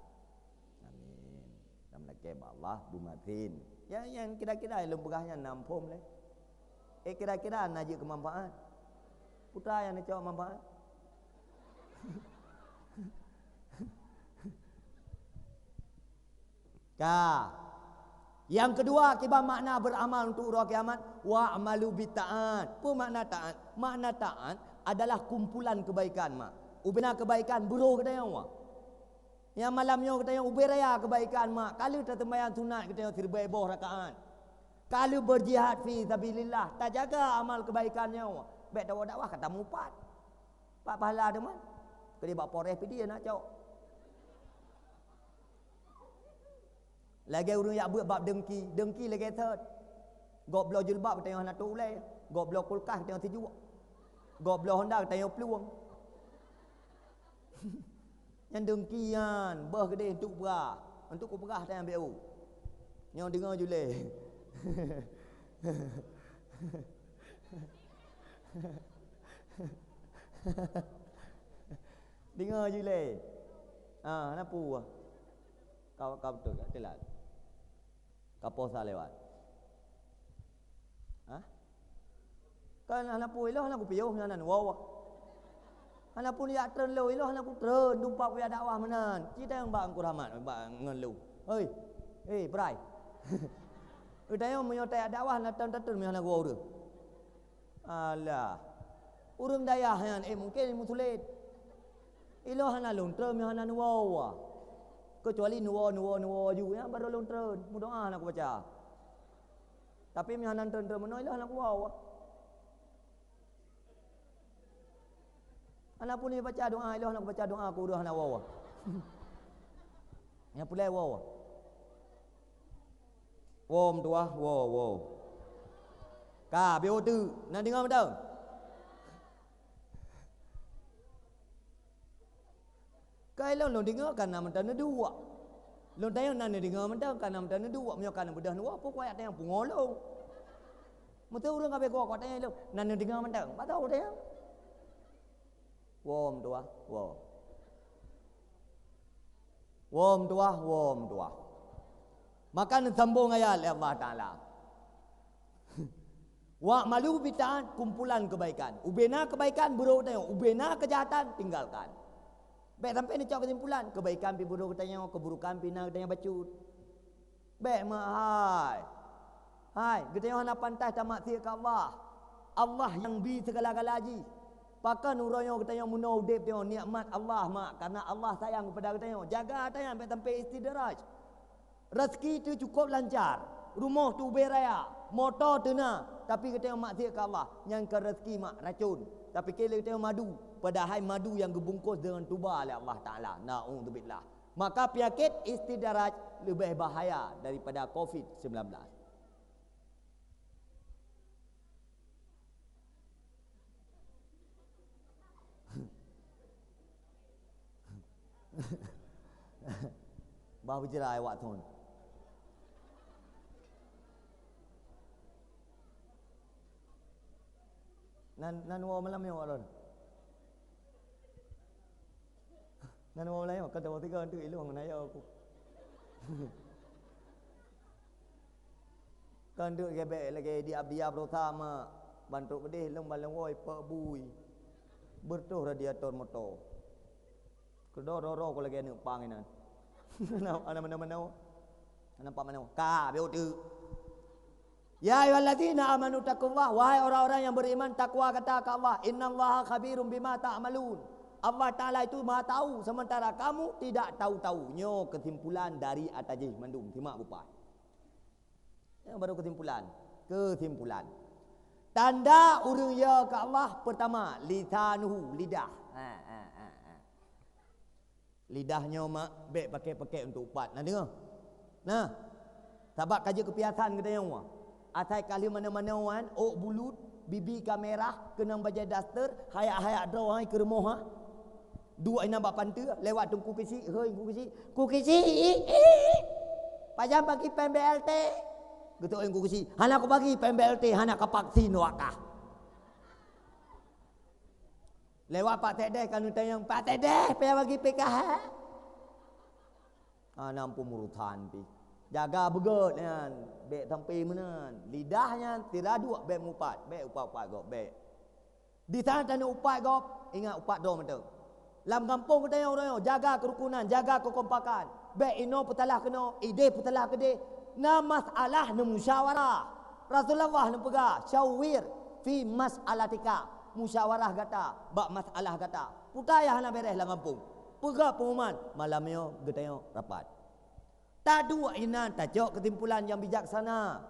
Amin. Dan melaki ba Allah bumatin. Ya yang kira-kira lempegahnya nampum le. Kira-kira naji kemanfaat. Putra yang nak manfaat. Yang kedua kibah makna beramal untuk urang kiamat wa amalu bita'at. Apa makna taat? Makna taat adalah kumpulan kebaikan mak. Ubina kebaikan buruh kita yang mak. Yang malamnya kita yang ubiraya kebaikan mak. Kalau tak tembayan sunat kita yang terbaik boh rakaat. Kalau berjihad fi sabilillah tak jaga amal kebaikannya mak. Baik dakwah kata mupat. Pak pahala ada man. Kali bak poreh pi dia nak cok. Lagi urang yak buat bab dengki lagi third. Goblok jilbab kita yang nak tulai. Goblok kulkas kita yang tijuk. Goblok Honda kita yang peluang. Yang dengkian, bah gede untuk berah. Untuk ku berah tak ambil. Yang dengar jule. Dengar jule. Napu. Kau betul tak? Telat. Kaposa lewat. Kan anak pu ilah anak ku piuh nanan wow. Anak pu ya tren lo ilah anak ku tren dumpak punya dakwah menan. Kita yang bang ku rahmat bang ngen lu. Hei, brai. Udah yang menyotai dakwah nak tren menan ku urang. Alah. Urang dayah yang mungkin musulit. Ilah anak lontre menan wow. Kecuali nuwa juga ya baru lontre. Mudah anak ku baca. Tapi menan tren menan ilah anak ku wow. Anak pun ni baca doa, ilah nak baca doa aku dah nak wawa. Yang pulai wawa. Wom tua, wow. Ka bio tu, nak dengar betul? Kai lo dengar kan nama tanda dua. Lo tanya nak dengar betul kan nama tanda dua, menyokan bedah dua, apa kau ayat yang pungolong. Mesti urang kabeh kau tanya lo, nak dengar betul? Apa tahu dia? Wom tua. Maka sambung ayat Allah Ta'ala. Wa malu bitaan, kumpulan kebaikan. Ubena kebaikan, buruk tengok. Ubena kejahatan, tinggalkan. Baik sampai ni cakap kesimpulan. Kebaikan pi buruk tengok, keburukan pi nak tengok bacut. Baik mahai. Hai, kita nak pantas tak maksiat ke Allah. Allah yang bi segala-gala haji. Pakan uroyo kita yang munau dep tengok nikmat Allah mak, karena Allah sayang kepada kita tengok. Jaga tengok sampai sampai istidraj. Rezeki tu cukup lancar. Rumah tu beraya, motor tu nak. Tapi kita yang maksiat ke Allah, yang ke rezeki mak racun. Tapi kita tengok madu, padahal madu yang dibungkus dengan tuba oleh Allah Taala. Na'udzubillah. Maka penyakit istidraj lebih bahaya daripada COVID-19. Bah bercerai awak tuan. Nan wa malam ni awak tuan. Nan wa malam kata waktu tiga tu ilmu menaya aku. Kan duk gebek lagi dia bersama bantu pedih lembang woi pak bui. Bertuh radiator motor. Kedor-dor ko lagi nak panginan. Ana mana-mana. Nampak mana? Ka beu tu. Ya ayyuhallazina amanu taqullah, wahai orang-orang yang beriman takwa kata ke Allah, innallaha khabirum bima ta'malun. Allah Taala itu Maha tahu sementara kamu tidak tahu-tahu. Nyo kesimpulan dari atajih mandum simak bupat. Yang baru kesimpulan. Tanda urang ya ke Allah pertama lisanuhu, lidah. Lidahnya mak baik pakai untuk upat. Nah dengar. Nah. Sebab kaji kebiasaan kita yang atai kali mana-mana wan, ok bulut, bibi kamera, kena baca daster, hayak-hayak draw hai ke rumah ha. Dua ina bak pantu lewat tungku kisi, hei ku kisi. Pajam bagi PMBLT. Gitu ku kisi. Hana aku bagi PMBLT, hana ka vaksin wakah. Lewat Pak Tedeh kan tanya Pak Tedeh payah bagi PKH. Nampu murutan pi. Jaga begot kan. Bek sampai mana. Lidahnya tiradu bek mupat, bek upat gop bek. Di sana tanya upat gop, ingat upat do mata. Lam kampung kita yang orang jaga kerukunan, jaga kekompakan. Bek ino petalah kena, ide petalah kede. Na masalah na musyawarah. Rasulullah na pegah syawir fi mas'alatika. Musyawarah kata, bak masalah kata. Putayah nak beres lah kampung. Pegah pengumuman, malamnya getanya rapat. Tak dua ina tajuk kesimpulan yang bijaksana,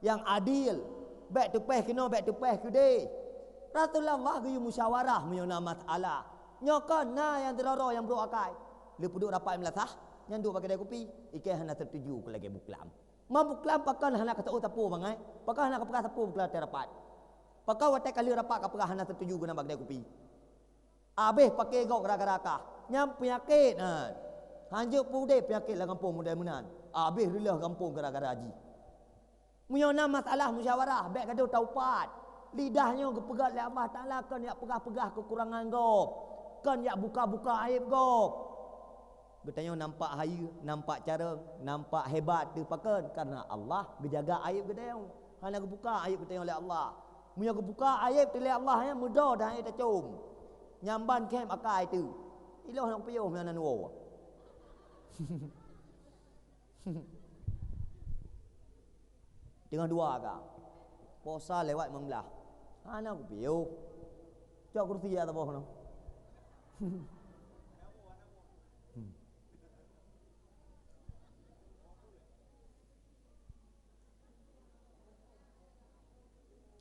yang adil. Baik tupeh kena, baik tupeh kede. Rasulullah geyu musyawarah menyona masalah. Nyokon na yang teroro yang bro akai. Lepas duduk rapat melasah, yang duduk pakai kopi, ikai hana tertuju ke lagi buklam. Ma buklam pakan hana kata tapu bangai. Pakan hana kapakah tapu buklam terapat. Pakai watak kali rapat kapakah hana tertuju guna bagdai kopi. Habis pakai gok gerak-gerakah. Nyam penyakit. Hanjuk pudai penyakit lah kampung mudah menan. Habis rilah kampung gara-gara haji. Menyona masalah musyawarah. Baik kata taupat. Lidahnya kepegat oleh Allah Ta'ala. Kan yang pegah-pegah kekurangan gop. Kan yang buka-buka aib gop. Bertanya nampak hayu, nampak cara, nampak hebat tu pakan. Karena Allah berjaga aib kita yang. Hanya kebuka aib kita oleh Allah. Munya kebuka aib oleh Allah yang mudah dah aib tercum. Nyamban kem akai tu. Ilah nak payuh mana nuo. Tengah dua kak. Posa lewat membelah. Ana aku payuh. Cak kursi ya taboh no.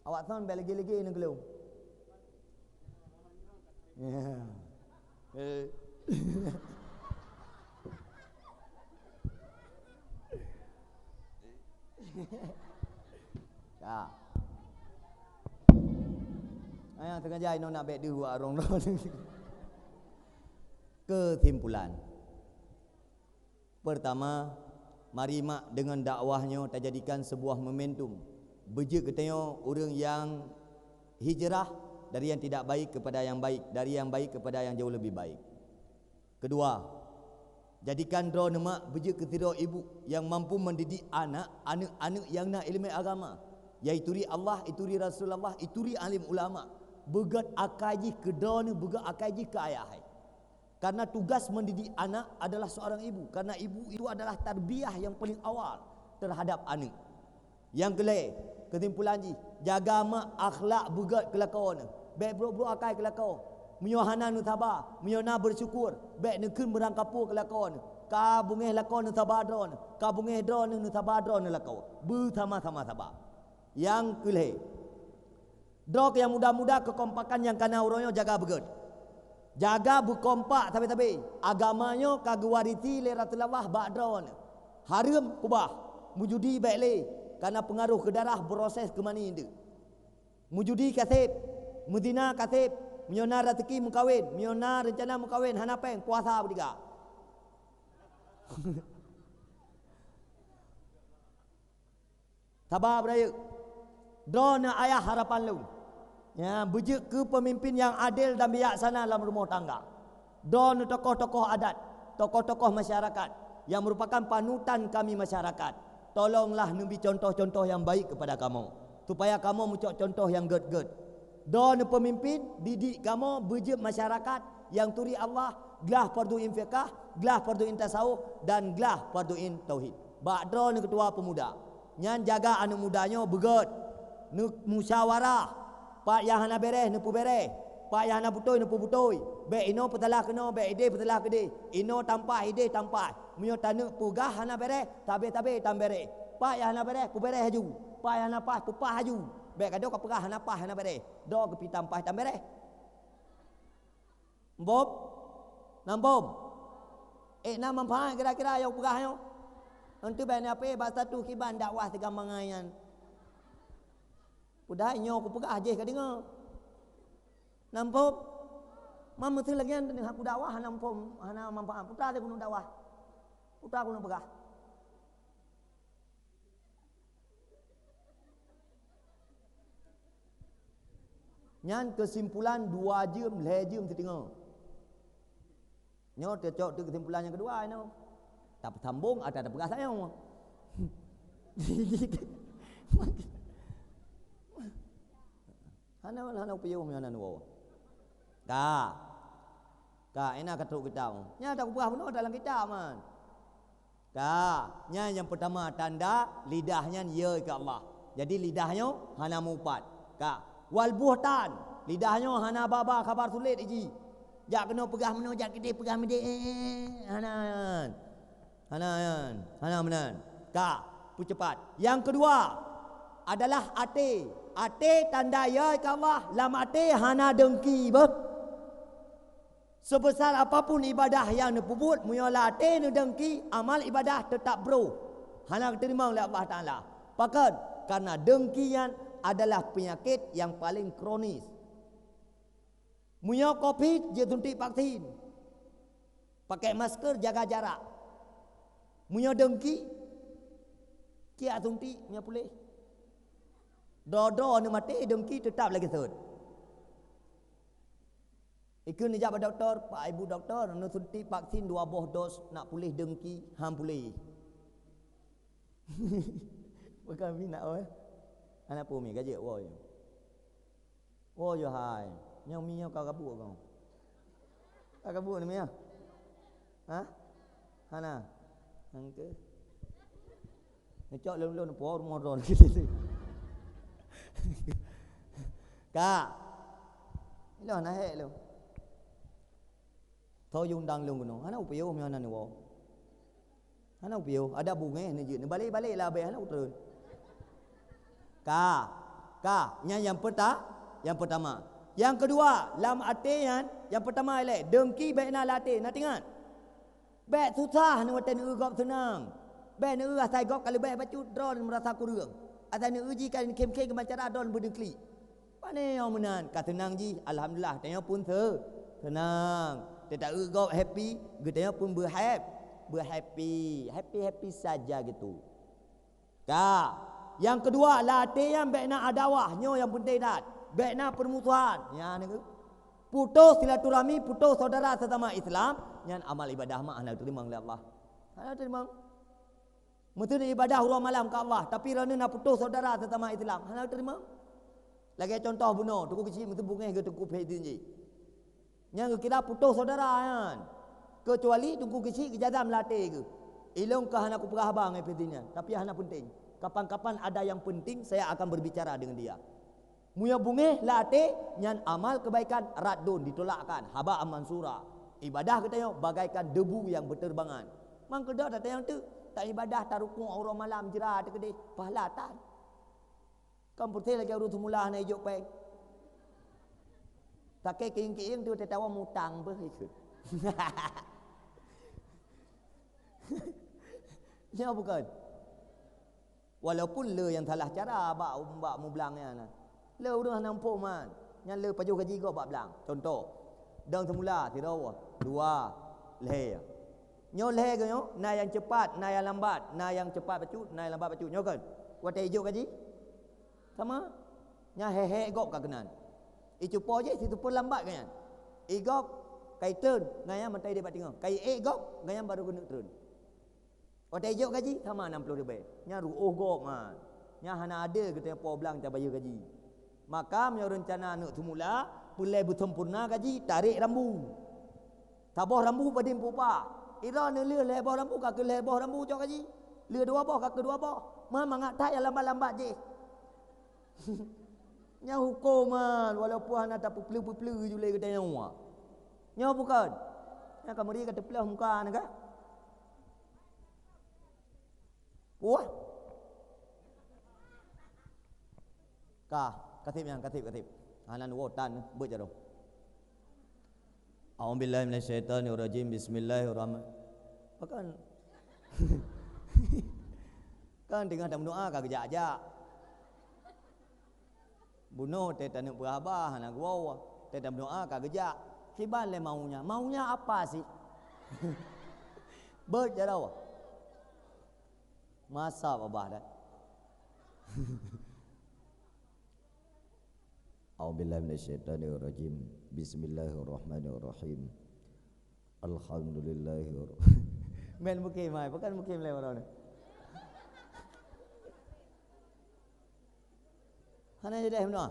Awak tahu lagi-lagi ni kelum. Ya. Ayang sengaja ino nak bek dua orang dah. Kesimpulan. Pertama, mari mak dengan dakwahnya terjadikan sebuah momentum. Beje katanya orang yang hijrah dari yang tidak baik kepada yang baik, dari yang baik kepada yang jauh lebih baik. Kedua, jadikan draw nama beje ketira ibu yang mampu mendidik anak-anak yang nak ilmu agama. Ya ituri Allah, ituri Rasulullah, ituri alim ulama. Begat akaji ke dona, begat akaji ke ayah. Karena tugas mendidik anak adalah seorang ibu. Karena ibu itu adalah tarbiyah yang paling awal terhadap anak. Yang kesimpulan ji, jaga mak akhlak begat kelakon. Baik bro akai kelakon. Menyohana nu sabar, menyona bersyukur. Baik nekun berangkapu kelakon. Ka bungeh lakon nu sabar dron, ka bungeh dron nu sabar dron lakon. Bersama-sama sabar. Yang kelih, drok yang muda-muda kekompakan yang kana uronyo jaga begut. Jaga berkompak tabi-tabi. Agamanya kaguariti le Rasulullah ba'dron. Haram kubah. Mujudi baik le. Karena pengaruh ke darah proses ke mani itu. Mujudi kasib. Mudina kasib. Menyona rezeki mengkawin. Menyona rencana mengkawin. Hanapeng puasa bertiga. Sabar beraya. Drona ayah harapan lu. Ya, bujuk ke pemimpin yang adil dan bijaksana dalam rumah tangga. Drona tokoh-tokoh adat, tokoh-tokoh masyarakat yang merupakan panutan kami masyarakat. Tolonglah nabi contoh-contoh yang baik kepada kamu supaya kamu mencok contoh yang good. Drona pemimpin didik kamu bujuk masyarakat yang turi Allah, gelah farduin fiqah, gelah farduin tasawuf dan gelah farduin tauhid. Ba'dron ketua pemuda. Nyan jaga anak mudanya begut. Musyawarah. Pak yang hana bereh nepu bereh. Pak yang hana putoi nepu putoi. Be ino petalah kena, be ide petalah kede. Ino tampah ide tampah. Munyo tanuk pugah hana bereh, tabe tam bereh. Pak yang hana bereh, pu bereh haju. Pak yang hana pah, pu pah haju. Be kado ka pegah hana pah hana bereh. Do ke pi tampah tam bereh. Bob. Nambom. Na mampah kira-kira yo pegah yo. Untuk be apa bahasa tu kiban dakwah tiga mangayan. Udah inyo aku pegah aje ka dengar. Nampop. Mam tu lagi an aku dakwah nampom hana manfaat. Putra dia gunung dakwah. Putra gunung pegah. Nyan kesimpulan 2 jam, 3 jam setengah. Nyo cocok tu kesimpulan yang kedua ino. Tak sambung ada pegah saya. Hana upayung yang nanu. Ka ina katuk kita. Nya tak ubah benar dalam kita man. Nya yang pertama tanda lidahnya ya ke Allah. Jadi lidahnya hana mupat. Wal buhtan, lidahnya hana baba khabar sulit iji. Jak kena pegah meno jak gede pegah mede. Hana menan. Pu cepat. Yang kedua adalah ate. Ate tanda ya ke Allah. Lam ate hana dengki bah. Sebesar apapun ibadah yang dipubut, munyola ate nu dengki, amal ibadah tetap bro. Hana diterima oleh Allah Taala. Pakat karena dengkian adalah penyakit yang paling kronis. Munyo Covid je suntik vaksin. Pakai masker, jaga jarak. Munyo dengki kia suntik nya pulih. Dodo ni mati dengki tetap lagi sud. Ikut ni jawab doktor, Pak Ibu doktor, nu suntik vaksin 2 buah dos nak pulih dengki, ham pulih. Bukan mina oi. Anak pumi gaje woi. Wo yo hai. Nyau mi nyau kau kabuk kau. Kau kabuk ni mi ya? Ha? Hana. Angke. Ngecok lon-lon por moron gitu. Kak. Lo na he lo. Thôi dùng đằng luôn nó, hắn upiu không nhận nữa, hắn upiu, ada bunga ni je, ni balik lah be hắn utrun. Yang pertama, yang kedua, lam atian, yang pertama ile, dengki be na late, na tingan. Be susah ni watan gop senang. Be ni asai gop kalau be bacut drone merasa kurang. Asai ni uji kan kem-kem ke cara drone berdengki. Pane yang menan, kata tenang ji, alhamdulillah, tanya pun tenang. Tidak gop happy, gedenya pun berhappy saja gitu. Yang kedua, latihan bekna adawahnya yang penting dah. Bekna permusuhan. Ya ni. Putus silaturahmi, putus saudara sesama Islam, yang amal ibadah mak anda terima oleh Allah. Anda terima. Mesti ibadah huruf malam ke Allah, tapi rana nak putus saudara sesama Islam. Hang terima? Lagi contoh bunuh, tuku kecil mesti bungeh ke tuku pedi. Yang kira putus saudara kan. Kecuali tuku kecil kejadam latih ke. Ilong ke hana ku perabang pedinya, tapi hana penting. Kapan-kapan ada yang penting saya akan berbicara dengan dia. Muya bungeh latih nyan amal kebaikan radun ditolakkan, haba mansura. Ibadah kita yo bagaikan debu yang berterbangan. Mang kedah tak yang tu tak ibadah tak rukuk orang malam jerah tak kedai pahala tak. Kam putih lagi urut semula nak hijau peng. Tak ke kiing-kiing tu tawa mutang ber ikut. Ya bukan. Walaupun le yang salah cara bak mu belangnya nah. Le udah nampak man. Yang le pajuh gaji kau bak belang. Contoh. Dang semula tirau dua le. Nyo le ke nyo, na yang cepat, na yang lambat, na yang cepat pacut, na yang lambat pacut. Nyo kan. Wat hijau gaji. Sama. Nya hehe gop ka kenan. Icu po je situ pun lambat kan. Igop kai turn, ngaya mentai dia bat tengok. Kai gop, ngaya baru guna turun. Wat hijau gaji sama 60 ribu. Nya ruuh gop man. Nya hana ada kita po belang tak bayar gaji. Maka menyo rencana nak semula pulai bersempurna gaji tarik rambu. Tabah rambu padim pupa. Ira ne le lebah rambu ka ke lebah rambu cok gaji. Le dua bah ka ke dua bah. Mah mangat tak yang lambat-lambat je. Nya hukum man walaupun hana tak pelu-pelu julai kedai nyawa. Nya bukan. Nya kamari kata pelah muka nak. Wah. Katib. Hanan wotan beut jaro. A'udzubillahi minasyaitonirrajim. Bismillahirrahmanirrahim. Bahkan kan tengah dak berdoa ka gejak-gejak. Bunuh teh tak nak berabah nak gua. Teh dak berdoa ka gejak. Kiban le maunya. Maunya apa sih? Beut jaro. Masa babah dah. A'udzubillahi minasyaitonirrajim. Bismillahirrahmanirrahim. Alhamdulillahi. Men mukim mai, bukan mukim le orang ni. Hana jadi hemno.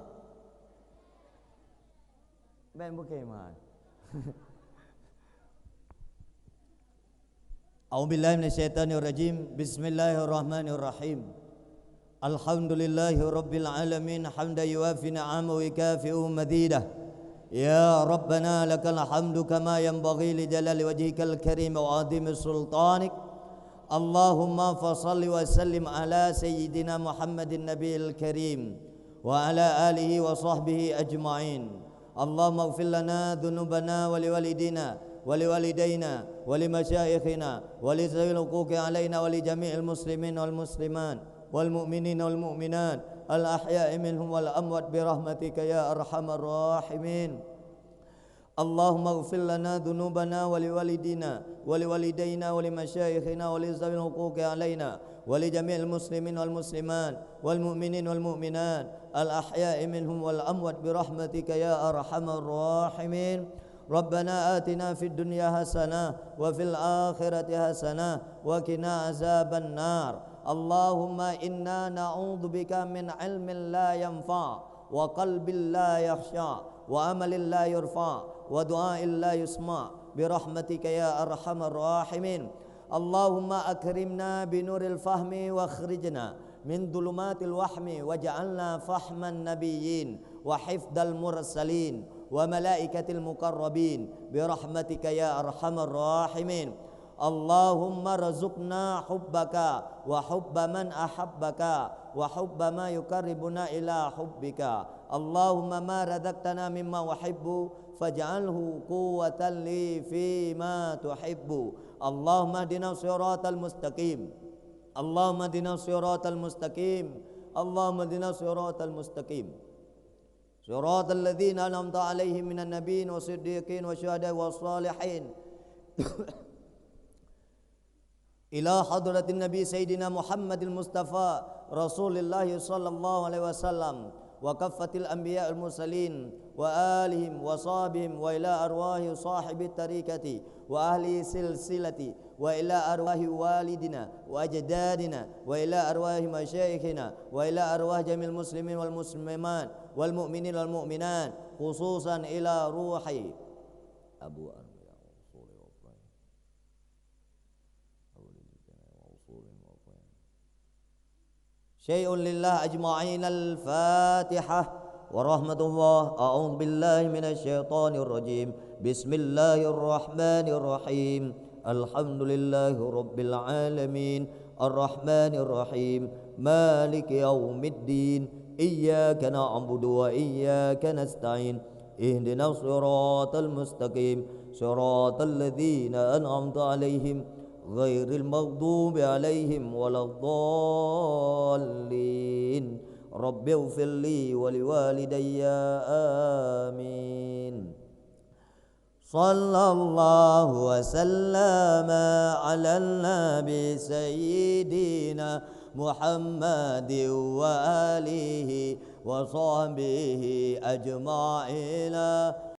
Men mukim mai. A'udzubillahi minasyaitonirrajim. Bismillahirrahmanirrahim. Alhamdulillahi rabbil alamin hamdan yuwafi ni'amahu wa yukafi'u mazidah. Ya Rabbana lakal hamdu kama yanbaghi li jalali wajhikal karim wa 'azimi sultanik. Allahumma fassalli wa sallim ala sayyidina Muhammadin nabiyil karim wa ala alihi wa sahbihi ajma'in. Allahumma ighfir lana dhunubana wa liwalidina wa liwalidaina wa limasyayikhina wa li zawil huquqi alaina wa li jami'il muslimin wal muslimat wal mu'minin wal mu'minat al ahya'i minhum wal amwat bi rahmatika ya arhamar rahimin. Allahumma ighfir lana dhunubana wa liwalidina wa liwalidaina wa limasyayikhina wa li zawil huquqi alaina wa li jami'il muslimin wal muslimat wal mu'minin wal mu'minat al ahya'i minhum wal amwat bi rahmatika ya arhamar rahimin. Rabbana atina fid dunya hasanah wa fil akhirati hasanah wa qina azaban nar. Allahumma inna na'udzubika min ilmin la yanfa wa qalbin la yakhsha wa amalin la yurfa wa du'ain la yusma bi rahmatika ya arhamar rahimin. Allahumma akrimna bi nuril fahmi wa akhrijna min dhulumatil wahmi waj'alna fahman nabiyyin wa hifdal mursalin wa malaikatil muqarrabin bi rahmatika ya arhamar rahimin. Allahumma razuqna hubbaka wa hubba man ahabbaka wa hubba ma yukarribuna ila hubbika. Allahumma ma razaqtana mimma uhibbu faj'alhu quwwatan li fi ma tuhibbu. Allahumma hdina siratal mustaqim. Allahumma hdina siratal mustaqim. Allahumma hdina siratal mustaqim. Siratal ladzina an'amta 'alaihim minan nabiyyin was-siddiqin wasyuhada'i was-shalihin. Ila hadratin Nabi Sayyidina Muhammadil Mustafa Rasulullah sallallahu alaihi wasallam وكفة الأنبياء المرسلين وآلهم وصحبهم وإلى أرواح صاحب الطريقة وأهل سلسلة وإلى أرواح والدنا وأجدادنا وإلى أرواح مشايخنا وإلى أرواح جميع المسلمين والمسلمات والمؤمنين والمؤمنات خصوصا إلى روح أبو أنبياء شيء لله أجمعين. الفاتحة. ورحمة الله. أعوذ بالله من الشيطان الرجيم. بسم الله الرحمن الرحيم. الحمد لله رب العالمين الرحمن الرحيم مالك يوم الدين إياك نعبد وإياك نستعين اهدنا الصراط المستقيم صراط الذين أنعمت عليهم غير المغضوب عليهم ولا الضالين رب اغفر لي ولوالدي آمين. صلى الله وسلم على النبي سيدنا محمد وآله وصحبه أجمعين.